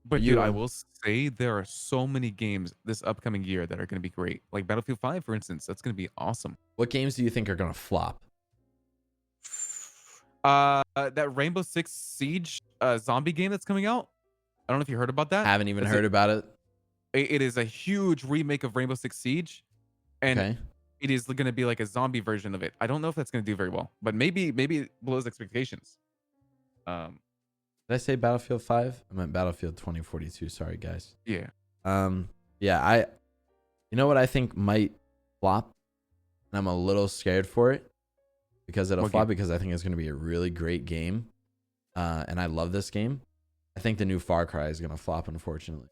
But dude, I will say there are so many games this upcoming year that are going to be great. Like Battlefield 5, for instance, that's going to be awesome. What games do you think are going to flop? That Rainbow Six Siege zombie game that's coming out. I don't know if you heard about that. Haven't even heard about it. It is a huge remake of Rainbow Six Siege, and it is going to be like a zombie version of it. I don't know if that's going to do very well, but maybe it blows expectations. Did I say Battlefield 5? I meant Battlefield 2042. Sorry, guys. Yeah. Yeah. You know what I think might flop, and I'm a little scared for it because it'll flop because I think it's going to be a really great game, and I love this game. I think the new Far Cry is going to flop, unfortunately.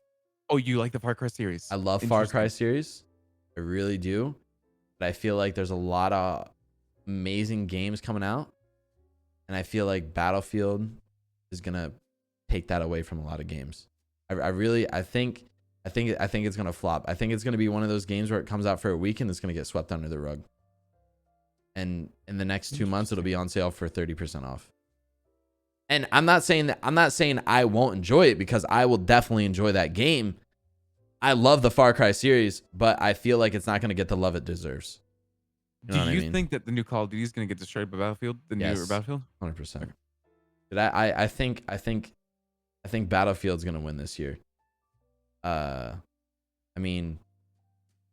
Oh, you like the Far Cry series? I love Far Cry series. I really do. But I feel like there's a lot of amazing games coming out, and I feel like Battlefield is gonna take that away from a lot of games. I think it's gonna flop. I think it's gonna be one of those games where it comes out for a week and it's gonna get swept under the rug. And in the next 2 months, it'll be on sale for 30% off. And I'm not saying I won't enjoy it because I will definitely enjoy that game. I love the Far Cry series, but I feel like it's not gonna get the love it deserves. Do you think that the new Call of Duty is gonna get destroyed by Battlefield? The newer Battlefield? 100%. I think Battlefield's gonna win this year. I mean,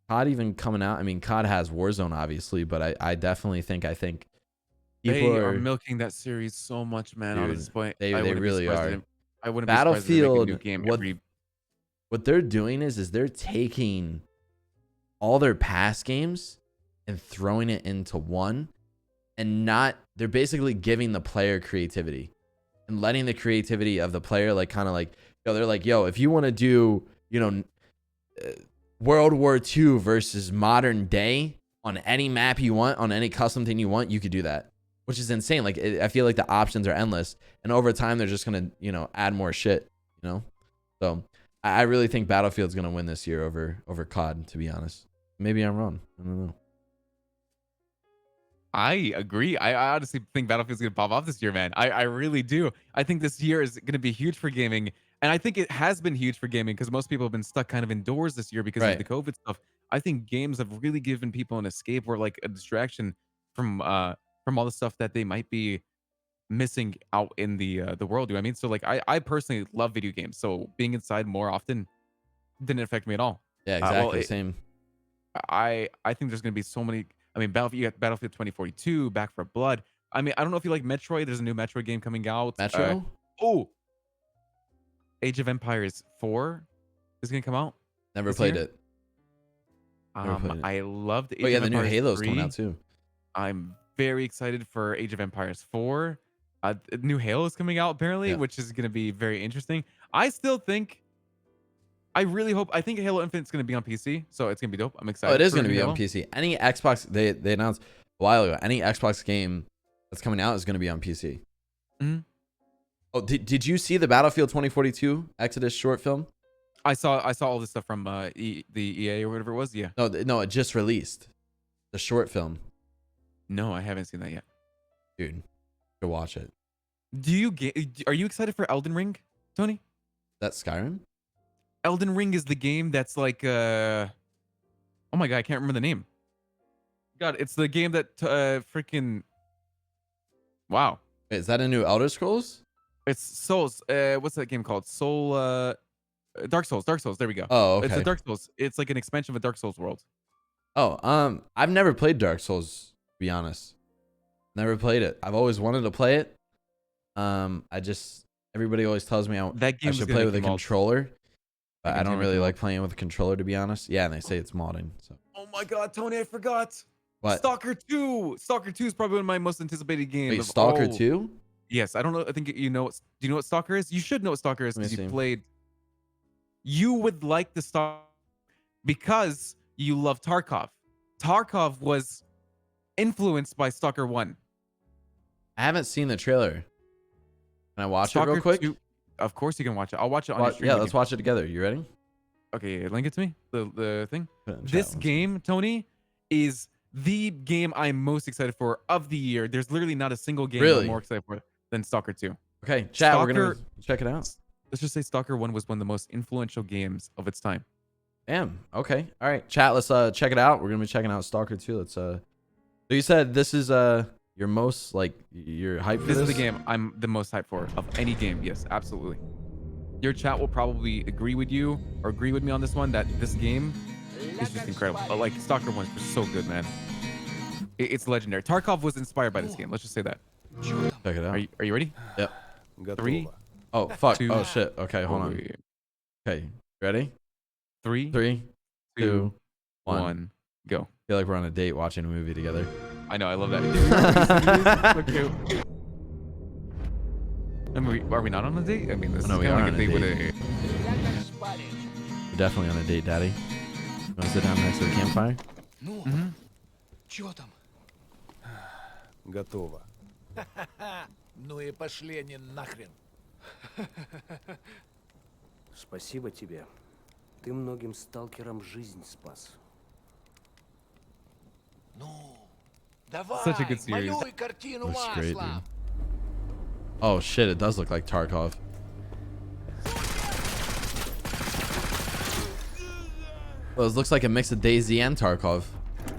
COD even coming out. I mean, COD has Warzone obviously, but I definitely think people are milking that series so much, man. Dude, at this point, they really are. I wouldn't Battlefield. Be game what they're doing is they're taking all their past games and throwing it into one, and they're basically giving the player creativity. And letting the creativity of the player, like, kind of like, they're like, yo, if you want to do, World War II versus modern day on any map you want, on any custom thing you want, you could do that, which is insane. Like, I feel like the options are endless, and over time they're just gonna, add more shit, So I really think Battlefield's gonna win this year over COD. To be honest, maybe I'm wrong. I don't know. I agree. I honestly think Battlefield's gonna pop off this year, man. I really do. I think this year is gonna be huge for gaming, and I think it has been huge for gaming because most people have been stuck kind of indoors this year because of Right. the COVID stuff. I think games have really given people an escape or like a distraction from all the stuff that they might be missing out in the world. You know what I mean? So like I personally love video games, so being inside more often didn't affect me at all. Yeah, Well, exactly. Same. I think there's gonna be so many. I mean, Battlefield, you got Battlefield 2042, Back for Blood. I mean, I don't know if you like Metroid. There's a new Metroid game coming out. Metro? Oh, Age of Empires 4 is gonna come out Never this played year. it. Never played it. I loved Oh Age yeah, of the new Empires Halo's 3. coming out too. I'm very excited for Age of Empires 4. New Halo is coming out apparently, Yeah. which is gonna be very interesting. I still think. I really hope. I think Halo Infinite's gonna be on PC, so it's gonna be dope. I'm excited. Oh, it is for going to new be Halo. on PC. Any Xbox they announced a while ago. Any Xbox game that's coming out is going to be on PC. Mhm. Oh, did you see the Battlefield 2042 Exodus short film? I saw all this stuff from the EA or whatever it was. Yeah. No, no, it just released. The short film, No, I haven't seen that yet. dude. Go watch it. Are you excited for Elden Ring, Tony? That's Skyrim. Elden Ring is the game that's like oh my god, I can't remember the name. God, it's the game that freaking wow. Wait, is that a new Elder Scrolls? It's Souls. What's that game called? Dark Souls. Dark Souls. There we go. Oh, okay. It's a Dark Souls. It's like an expansion of a Dark Souls world. Oh, I've never played Dark Souls, to be honest. Never played it. I've always wanted to play it. Everybody always tells me I should play with a controller. But I don't really like playing with a controller, to be honest. Yeah, and they say it's modding. So. Oh my god, Tony, I forgot. What? Stalker 2. Stalker 2 is probably one of my most anticipated games. Wait, Stalker 2? Yes, I don't know. I think you know. Do you know what Stalker is? You should know what Stalker is because you played. You would like the Stalker because you love Tarkov. Tarkov was influenced by Stalker 1. I haven't seen the trailer. Can I watch Stalker it real quick? 2, of course you can watch it. I'll watch it on your stream. Yeah, let's watch it together. You ready? Okay, link it to me. The thing. This game, Tony, is the game I'm most excited for of the year. There's literally not a single game I'm more excited for than Stalker 2. Okay, chat, we're gonna check it out. Let's just say Stalker 1 was one of the most influential games of its time. Damn. Okay. All right, chat. Let's check it out. We're gonna be checking out Stalker 2. Let's So you said this is your most you're hyped for this? This is the game I'm the most hyped for of any game. Yes, absolutely. Your chat will probably agree with you or agree with me on this one that this game is just incredible. Like Stalker 1 is just so good, man. It's legendary. Tarkov was inspired by this game. Let's just say that. Check it out. Are you ready? Yep. 3. Oh fuck. 2, oh shit. Okay, hold on. Okay, ready? 3, 2, 1, go. I feel like we're on a date watching a movie together. I know. I love that. So cute. I mean, are we not on a date? I mean, this is we kind are of like a date with a. We're definitely on a date, Daddy. You want to sit down next to the campfire? Чё там? Готово. Ну и пошли они нахрен. Спасибо тебе. Ты многим сталкерам жизнь спас. Ну, давай, Such a good series. малюй картину Looks great, маслом. dude. Oh shit, it does look like Tarkov. Well, it looks like a mix of DayZ and Tarkov.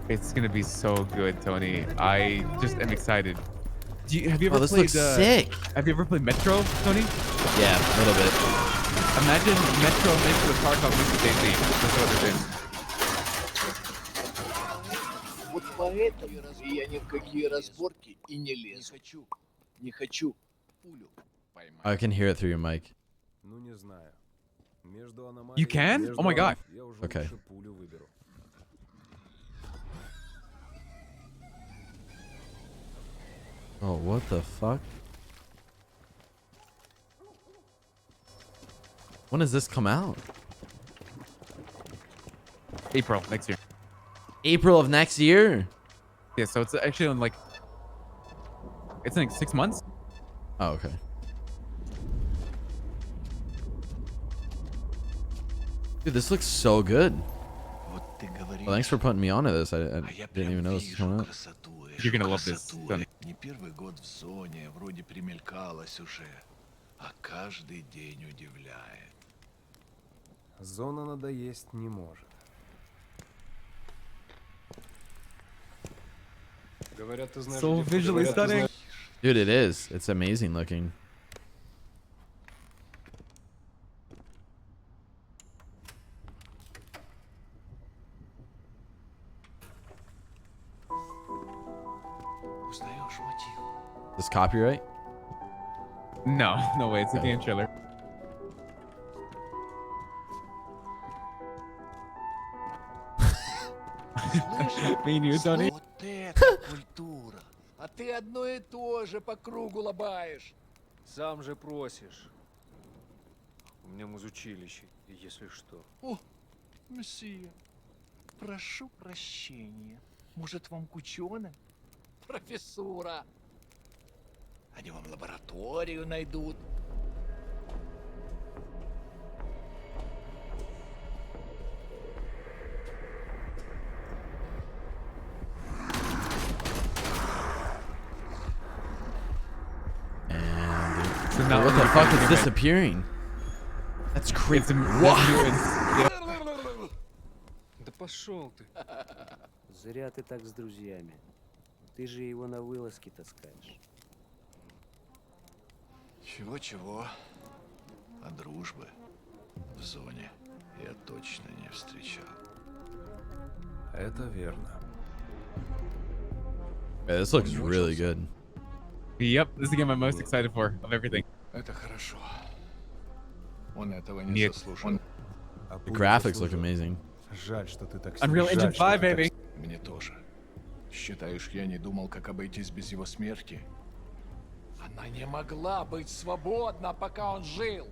It's gonna be so good, Tony. I just am excited. Have you ever this played? looks sick. Have you ever played Metro, Tony? Yeah, a little bit. Imagine Metro mixed with Tarkov mixed with DayZ. That's what they're doing. Вот поэтому я ни в какие разборки и не лезу. Не хочу пулю поймать. I can hear it through your mic. Ну не знаю. Между аномалией You can? между Oh my god. я уже Okay. лучше пулю выберу. Oh, what the fuck? When does this come out? April next year. April of next year? Yeah, so it's actually in like. It's in like 6 months. Oh, okay. Dude, this looks so good. Вот ты говоришь, Well, thanks for putting me onto this. I а я didn't even прям know this was вижу coming out. красоту You're gonna love this, Tony. Не первый год в зоне, вроде примелькалась уже, а каждый день удивляет. Зона надоесть не может. Говорят, ты знаешь, So visually stunning. Dude, it is. It's amazing looking. Узнаешь мотив? This copyright? No, no way. It's a game trailer. Me and you, Tony. Вот это культура. А ты одно и то же по кругу лобаешь. Сам же просишь. У меня музучилище, если что. О, месье, прошу прощения. Может, вам к ученым? Профессура. Они вам лабораторию найдут. And what the fuck is disappearing? That's crazy. Да пошел ты. Зря ты так с друзьями. Ты же его на вылазки таскаешь. Чего-чего, а дружбы в зоне я точно не встречал. Это верно. Yeah, this looks really good. Yep, this is the game I'm most excited for of everything. Это хорошо. Он этого не заслужил. The graphics look amazing. Жаль, что ты так. Unreal Engine 5, baby. Мне тоже. Считаешь, я не думал, как обойтись без его смерти? Она не могла быть свободна, пока он жил.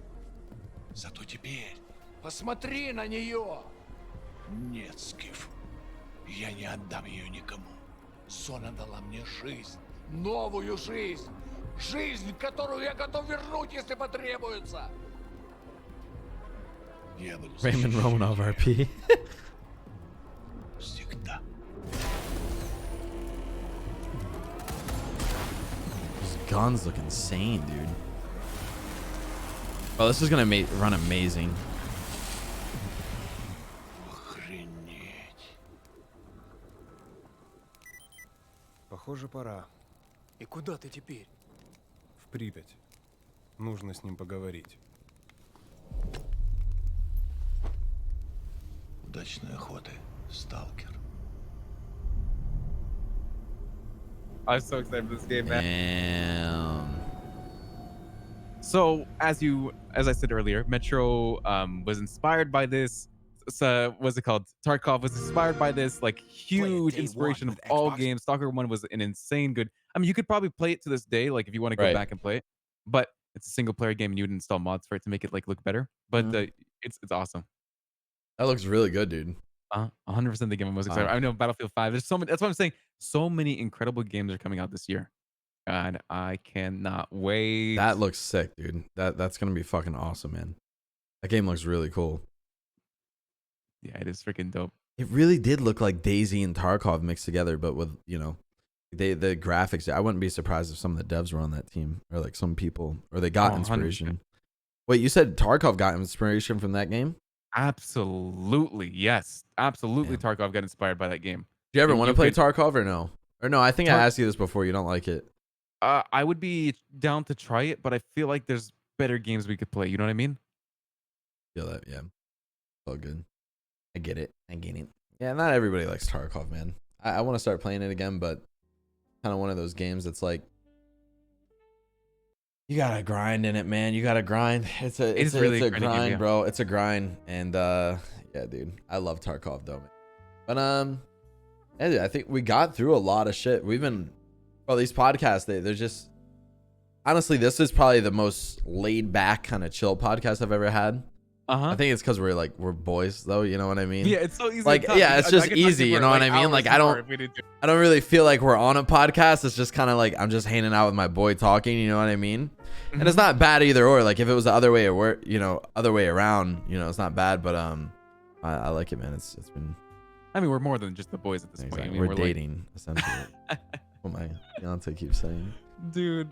Зато теперь посмотри на нее. Нет, Скиф, я не отдам ее никому. Зона дала мне жизнь, новую жизнь. Жизнь, которую я готов вернуть, если потребуется. Я буду Raymond Romanov RP. всегда. These guns look insane, dude. Oh, this is gonna run amazing. Охренеть. Похоже, пора. И куда ты теперь? В Припять. Нужно с ним поговорить. Удачной охоты, Сталкер. I'm so excited for this game, man. Damn. So, as I said earlier, Metro was inspired by this. What's it called? Tarkov was inspired by this, like huge inspiration of all games. Stalker 1 was an insane good. I mean, you could probably play it to this day, like if you want to go back and play it, but it's a single player game and you would install mods for it to make it like look better. But it's awesome. That looks really good, dude. 100% the game I'm most excited. I know Battlefield 5. There's so many. That's what I'm saying. So many incredible games are coming out this year, and I cannot wait. That looks sick, dude. That's gonna be fucking awesome, man. That game looks really cool. Yeah, it is freaking dope. It really did look like DayZ and Tarkov mixed together, but with, you know, the graphics. I wouldn't be surprised if some of the devs were on that team, or like some people, or they got inspiration. 100%. Wait, you said Tarkov got inspiration from that game? Absolutely, yes. Absolutely, Tarkov got inspired by that game. Do you ever want to play Tarkov or no? Or no, I think I asked you this before. You don't like it. I would be down to try it, but I feel like there's better games we could play. You know what I mean? Feel that, yeah. All good. I get it. Yeah, not everybody likes Tarkov, man. I want to start playing it again, but kind of one of those games that's like, you gotta grind in it, man. You gotta grind. It's a grind, bro. It's a grind. And yeah, dude, I love Tarkov though, man. But yeah, dude, I think we got through a lot of shit. We've been, well, these podcasts, they're just, honestly, this is probably the most laid back kind of chill podcast I've ever had. I think it's because we're boys though, you know what I mean? Yeah, it's so easy. Like, yeah, it's just easy, you know what I mean? Like, I don't really feel like we're on a podcast. It's just kind of like I'm just hanging out with my boy talking, you know what I mean? And it's not bad either or. Like, if it was the other way or other way around, you know, it's not bad. But I like it, man. It's been. I mean, we're more than just the boys at this point. I mean, we're dating essentially. What my fiance keeps saying. Dude,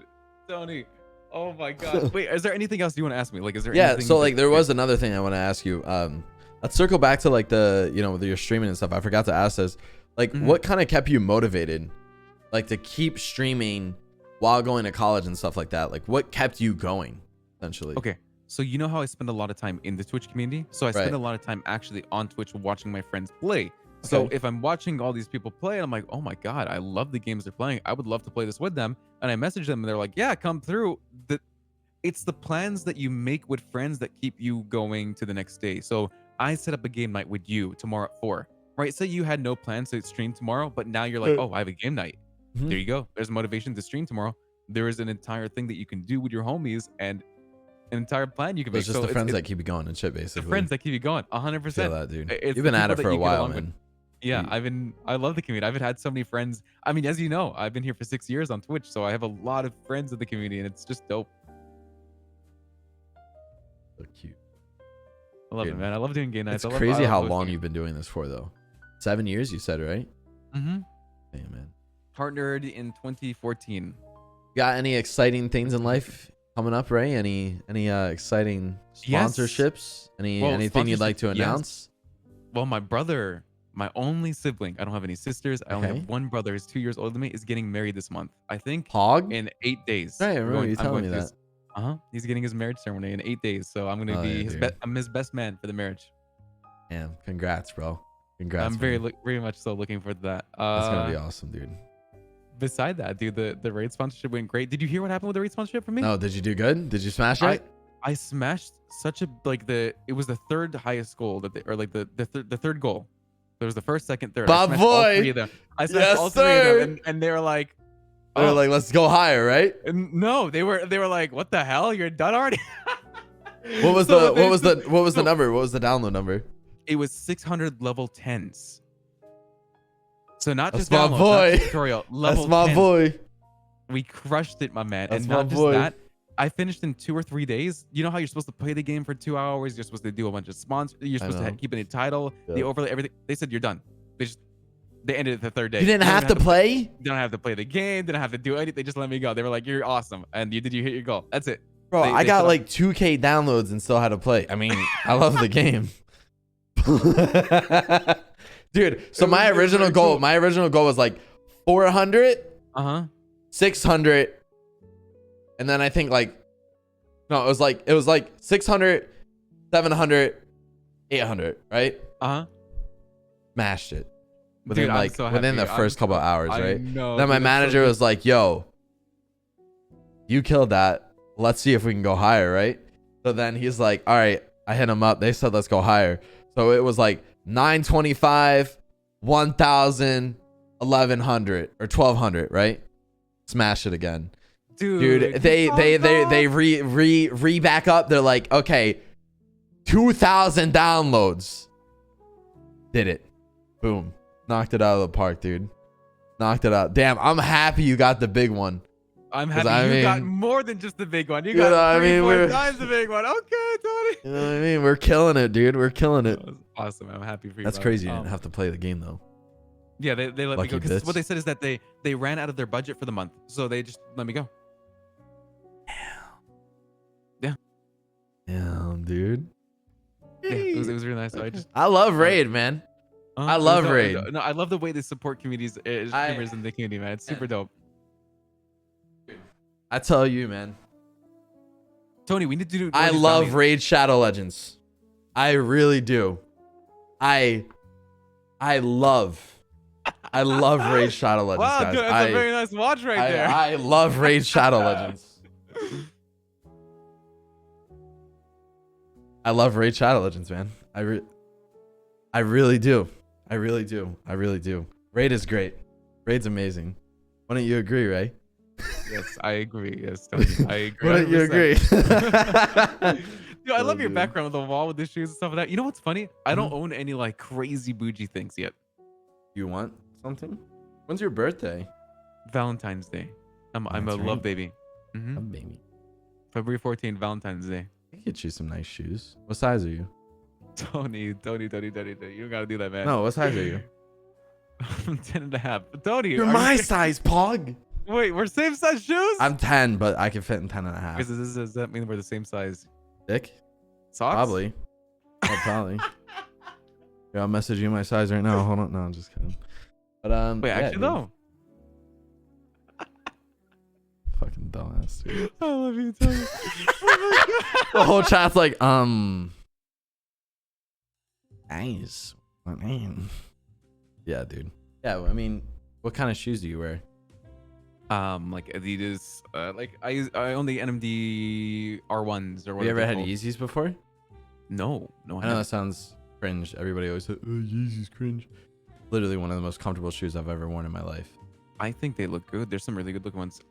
Tony. Oh my god. Wait, is there anything else you want to ask me? Like, is there Yeah, anything so like there was another thing I want to ask you. Let's circle back to like the, you know, with your streaming and stuff. I forgot to ask this. Like, what kind of kept you motivated, like, to keep streaming while going to college and stuff like that? Like, what kept you going, essentially? Okay, so you know how I spend a lot of time in the Twitch community? So I spend a lot of time actually on Twitch watching my friends play. So if I'm watching all these people play, I'm like, oh my god, I love the games they're playing. I would love to play this with them. And I message them and they're like, yeah, come through. It's the plans that you make with friends that keep you going to the next day. So I set up a game night with you tomorrow at 4, right? Say you had no plans to stream tomorrow, but now you're like, oh, I have a game night. There you go. There's motivation to stream tomorrow. There is an entire thing that you can do with your homies and an entire plan you can make. It's just the friends that keep you going and shit, basically. The friends that keep you going, 100%. Feel that, dude. It's You've been at it for a while, man. With. Yeah, I love the community. I've had so many friends. I mean, as you know, I've been here for 6 years on Twitch, so I have a lot of friends in the community, and it's just dope. So cute. I love it, man. I love doing game nights. It's crazy how long you've been doing this for, though. 7 years, you said, right? Mm-hmm. Hey, man. Partnered in 2014. Got any exciting things in life coming up, Ray? Any exciting sponsorships? Anything you'd like to announce? Well, my brother, my only sibling, I don't have any sisters. I only have one brother, who's 2 years older than me, is getting married this month. I think Hog? in 8 days. Right, I remember you telling me that. He's getting his marriage ceremony in 8 days. So I'm gonna be I'm his best man for the marriage. Damn, congrats, bro. Congrats. I'm very much so looking forward to that. That's gonna be awesome, dude. Beside that, dude, the raid sponsorship went great. Did you hear what happened with the raid sponsorship for me? No, did you do good? Did you smash it? I smashed such a it was the third highest goal that the third goal. There was the first, second, third. Bob boy. All three of them. I smashed all three of them, and they were like, they were like, let's go higher, right? And no, they were like, what the hell? You're done already? What was the number? What was the download number? It was 600 level 10s. So not That's just my download, boy. not tutorial, level That's my 10s. Boy. We crushed it, my man. That's and my not just boy. that, I finished in 2 or 3 days. You know how you're supposed to play the game for 2 hours? You're supposed to do a bunch of sponsors. You're supposed to keep a title, the overlay, everything. They said you're done. They ended it the third day. You didn't have to play? You don't have to play the game. Didn't have to do anything. They just let me go. They were like, you're awesome. And you hit your goal. That's it. Bro, I got like 2K downloads and still had to play. I mean, I love the game. Dude, so my original goal was like 400, 600, and then I think it was like 600, 700, 800, right? Smashed it within within the first couple of hours, right? Then my manager was like, yo, you killed that, let's see if we can go higher, right? So then he's like, all right, I hit him up, they said let's go higher. So it was like 925, 1000, 1100 or 1200, right? Smash it again. Dude, they re back up. They're like, okay, 2000 downloads. Did it. Boom. Knocked it out of the park, dude. Knocked it out. Damn, I'm happy you got the big one. I'm happy you got more than just the big one. You got 4 times the big one. Okay, Tony. You know what I mean? We're killing it, dude. We're killing it. Awesome. I'm happy for you. That's crazy. You didn't have to play the game, though. Yeah, they let me go. Because what they said is that they ran out of their budget for the month. So they just let me go. Damn, dude. Yeah, it was really nice. So I love Raid, man. I love Raid. No, I love the way they support communities, streamers in the community, man. It's super dope. I tell you, man. Tony, we need to do. I love Raid Shadow Legends. I really do. I love Raid Shadow Legends. Wow, guys. dude, that's a very nice watch right there. I love Raid Shadow Legends. I love Raid Shadow Legends, man. I really do. I really do. Raid is great. Raid's amazing. Why don't you agree, Ray? Yes, I agree. Yes, Tony, I agree. Why don't you agree? Dude, I love your background with the wall with the shoes and stuff like that. You know what's funny? I don't own any like crazy bougie things yet. You want something? When's your birthday? Valentine's Day. I'm a love baby. Love baby. February 14th, Valentine's Day. I can get you some nice shoes. What size are you? Tony, you don't gotta do that, man. No, what size are you? I'm 10.5. Tony, You're are my you- size, Pog. Wait, we're same size shoes? I'm 10, but I can fit in 10 and a half. Does that mean we're the same size Dick? socks? Probably. Oh, probably. Yeah, I'll message you my size right now. Hold on. No, I'm just kidding. But Wait, yeah, actually dude. no. Fucking dumbass, dude. I love you, Tony. The whole chat's like, nice. What name? Yeah, dude. Yeah, I mean, what kind of shoes do you wear? Like Adidas. Like I own the NMD R1s or whatever. Have you ever they're had called. Yeezys before? No, I know haven't. that sounds cringe. Everybody always says, oh, Yeezys cringe. Literally one of the most comfortable shoes I've ever worn in my life. I think they look good. There's some really good looking ones.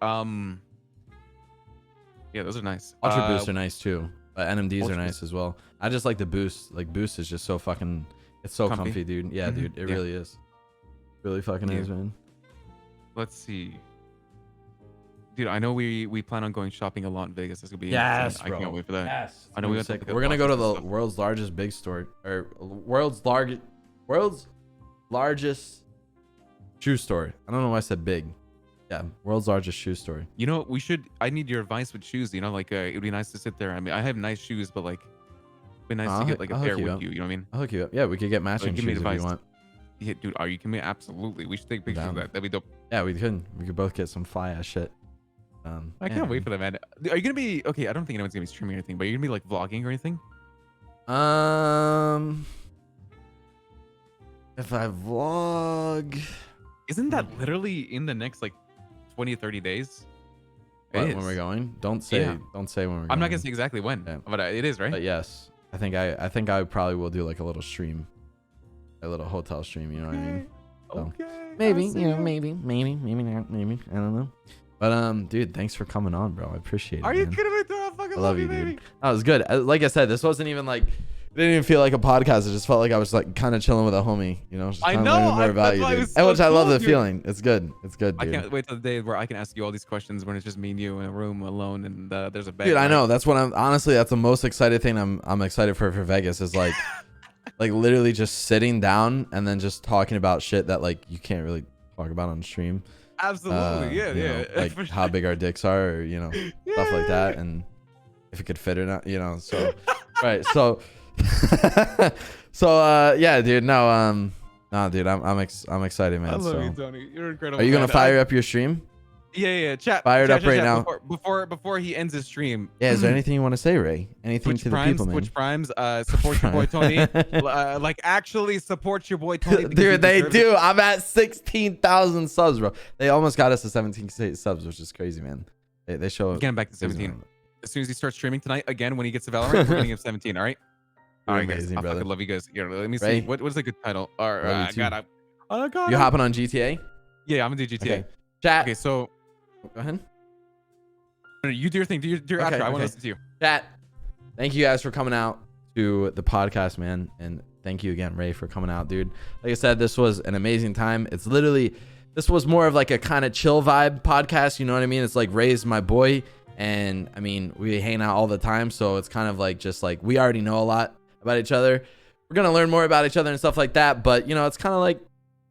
Yeah, those are nice. Ultra Boosts are nice too, but NMDs Ultra are nice as well. I just like the Boost. Like Boost is just so fucking, it's so comfy, dude. Yeah, dude, it really is. Really fucking is, man. Let's see. Dude, I know we plan on going shopping a lot in Vegas. That's gonna be Yes, insane. bro. I can't wait for that. Yes, I know we sick. have to We're gonna go to the stuff. world's largest big store, or world's largest shoe store. I don't know why I said big. Yeah, world's largest shoe store. You know, we should. I need your advice with shoes. You know, like it would be nice to sit there. I mean, I have nice shoes, but like, it'd be nice to get like a I'll pair hook you with up. you. You know what I mean? I'll hook you up. Yeah, we could get matching give me shoes if you advice. want. Yeah, dude. Are you kidding me? Absolutely. We should take pictures Down. of that. That'd be dope. Yeah, we could. We could both get some fly ass shit. I can't wait for that, man. Are you gonna be okay? I don't think anyone's gonna be streaming or anything, but you're gonna be like vlogging or anything. If I vlog, Isn't that literally in the next like 20 or 30 days? what, It when we're is. going, don't say when we're going. I'm not gonna say exactly when, Yeah. but it is, right? But yes, I think I probably will do like a little stream, a little hotel stream. You know what I mean? So, Okay. maybe, I'll see you know, you. maybe not, maybe. I don't know. But dude, thanks for coming on, bro. I appreciate it. Are you man. kidding me? Dude? I fucking I love you, baby. dude. That was good. Like I said, this wasn't even like, it didn't even feel like a podcast. It just felt like I was like kind of chilling with a homie, you know, just I kinda know, learning more about that's you, why it dude. was And so which I love cool, the dude. feeling. It's good. It's good, I dude. can't wait till the day where I can ask you all these questions when it's just me and you in a room alone and there's a bed. Dude, I right? know. That's what I'm honestly, that's the most excited thing I'm excited for Vegas is like like literally just sitting down and then just talking about shit that like you can't really talk about on stream. Absolutely, yeah, You know, yeah. like For how sure. big our dicks are, or you know, stuff like that, and if it could fit or not, you know. So, right. So, yeah, dude. No, dude. I'm excited, man. I love So, you, Tony. You're incredible. are you gonna man. fire up your stream? Yeah. Chat. Fire it chat, up chat, right chat. now. Before he ends his stream. Yeah. Is there anything you want to say, Ray? Anything Twitch to the Primes, people, man? Twitch Primes, support your boy Tony. Like actually support your boy Tony. because he Dude, they deserves it. do. I'm at 16,000 subs, bro. They almost got us to 17 subs, which is crazy, man. They show Get him back to 17. As soon as he starts streaming tonight again, when he gets to Valorant, we're getting him 17. All right. All right, guys. amazing, I brother. fucking love you guys. Here, let me see. Ray? What is a good title? Or Love you too. I got You it. hopping on GTA? Yeah, I'm gonna do GTA. Okay. Chat. Okay, so Go ahead. you do your thing. Do your Okay, outro. I want okay. to listen to you. Chat. Thank you guys for coming out to the podcast, man. And thank you again, Ray, for coming out, dude. Like I said, this was an amazing time. It's literally, this was more of like a kind of chill vibe podcast. You know what I mean? It's like Ray's my boy. And I mean, we hang out all the time. So it's kind of like, just like, we already know a lot about each other. We're going to learn more about each other and stuff like that. But, you know, it's kind of like,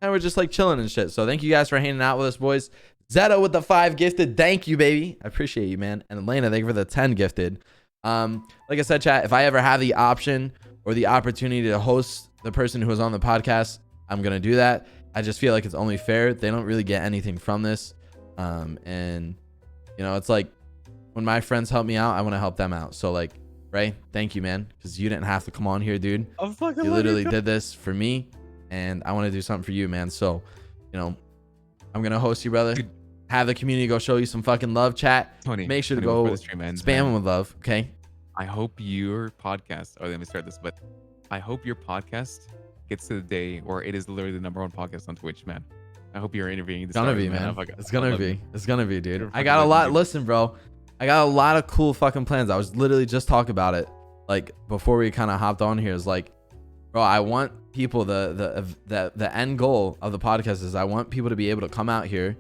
and we're just like chilling and shit. So thank you guys for hanging out with us, boys. Zeta with the 5 gifted. Thank you, baby. I appreciate you, man. And Elena, thank you for the 10 gifted. Like I said, chat, if I ever have the option or the opportunity to host the person who was on the podcast, I'm going to do that. I just feel like it's only fair. They don't really get anything from this. And, you know, it's like when my friends help me out, I want to help them out. So, like, Ray, thank you, man, because you didn't have to come on here, dude. You literally did this for me, and I want to do something for you, man. So, you know, I'm going to host you, brother. Dude. Have the community go show you some fucking love, chat. Tony, Make sure to Tony, go before the stream ends, spam man, them with love, okay? I hope your podcast. Oh, let me start this. But I hope your podcast gets to the day where it is literally the #1 podcast on Twitch, man. I hope you're interviewing. It's gonna be, man. It's gonna be. It's gonna be, dude. I got a lot. Listen, bro. I got a lot of cool fucking plans. I was literally just talking about it, like before we kind of hopped on here. Is like, bro, I want people. The end goal of the podcast is I want people to be able to come out here.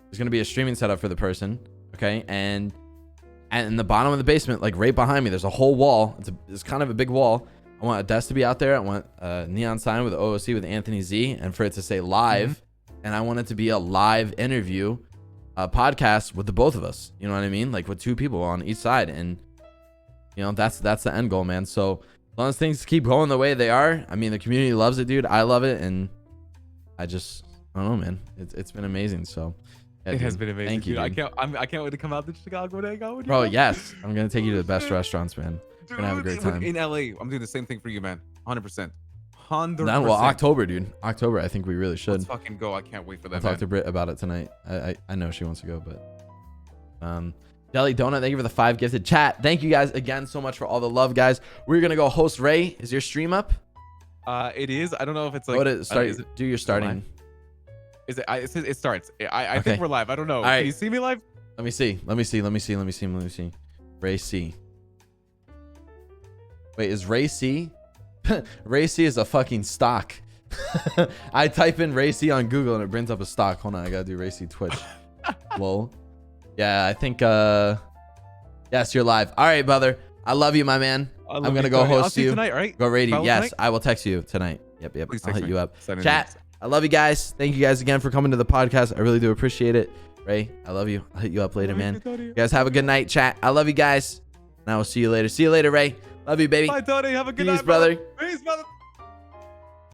There's gonna be a streaming setup for the person, okay? And in the bottom of the basement, like right behind me, there's a whole wall. It's kind of a big wall. I I want a desk to be out there. I want a neon sign with OOC with Anthony Z, and for it to say live. And I want it to be a live interview, podcast with the both of us. You know what I mean? Like with 2 people on each side. And you know, that's the end goal, man. So as long as things keep going the way they are, I mean, the community loves it, dude. I love it, and I don't know, man. It's been amazing. So yeah, it has been amazing. Thank you, dude. dude. I can't wait to come out to Chicago and hang out with you. Bro, yes, I'm gonna take you to the best restaurants, man. We're gonna have a great time. In LA, I'm doing the same thing for you, man. 100%. 100%. Well, October, dude. October, I think we really should. Let's fucking go. I can't wait for that. I'll talk to Britt about it tonight. I know she wants to go, but Deli Donut, thank you for the 5 gifted. Chat, thank you guys again so much for all the love, guys. We're gonna go host Ray. Is your stream up? It is. I don't know if it's like. Go to start. Do your starting. Is it? It starts. I Okay. think we're live. I don't know. All right. Can you see me live? Let me see. Ray C. Wait, is Ray C? Ray C is a fucking stock. I type in Ray C on Google and it brings up a stock. Hold on, I gotta do Ray C Twitch. Lol. Yeah, I think yes, you're live. All right, brother. I love you, my man. I'm gonna go host I'll see you tonight, right? Go raid you. Follow Yes, tonight? I will text you tonight. Yep. Please I'll text hit me. you up. Send me Chat. links. I love you guys. Thank you guys again for coming to the podcast. I really do appreciate it. Ray, I love you. I'll hit you up later, man. You guys have a good night, chat. I love you guys. And I will see you later. See you later, Ray. Love you, baby. Bye, Tony. Have a good Peace, night, brother. Peace, brother.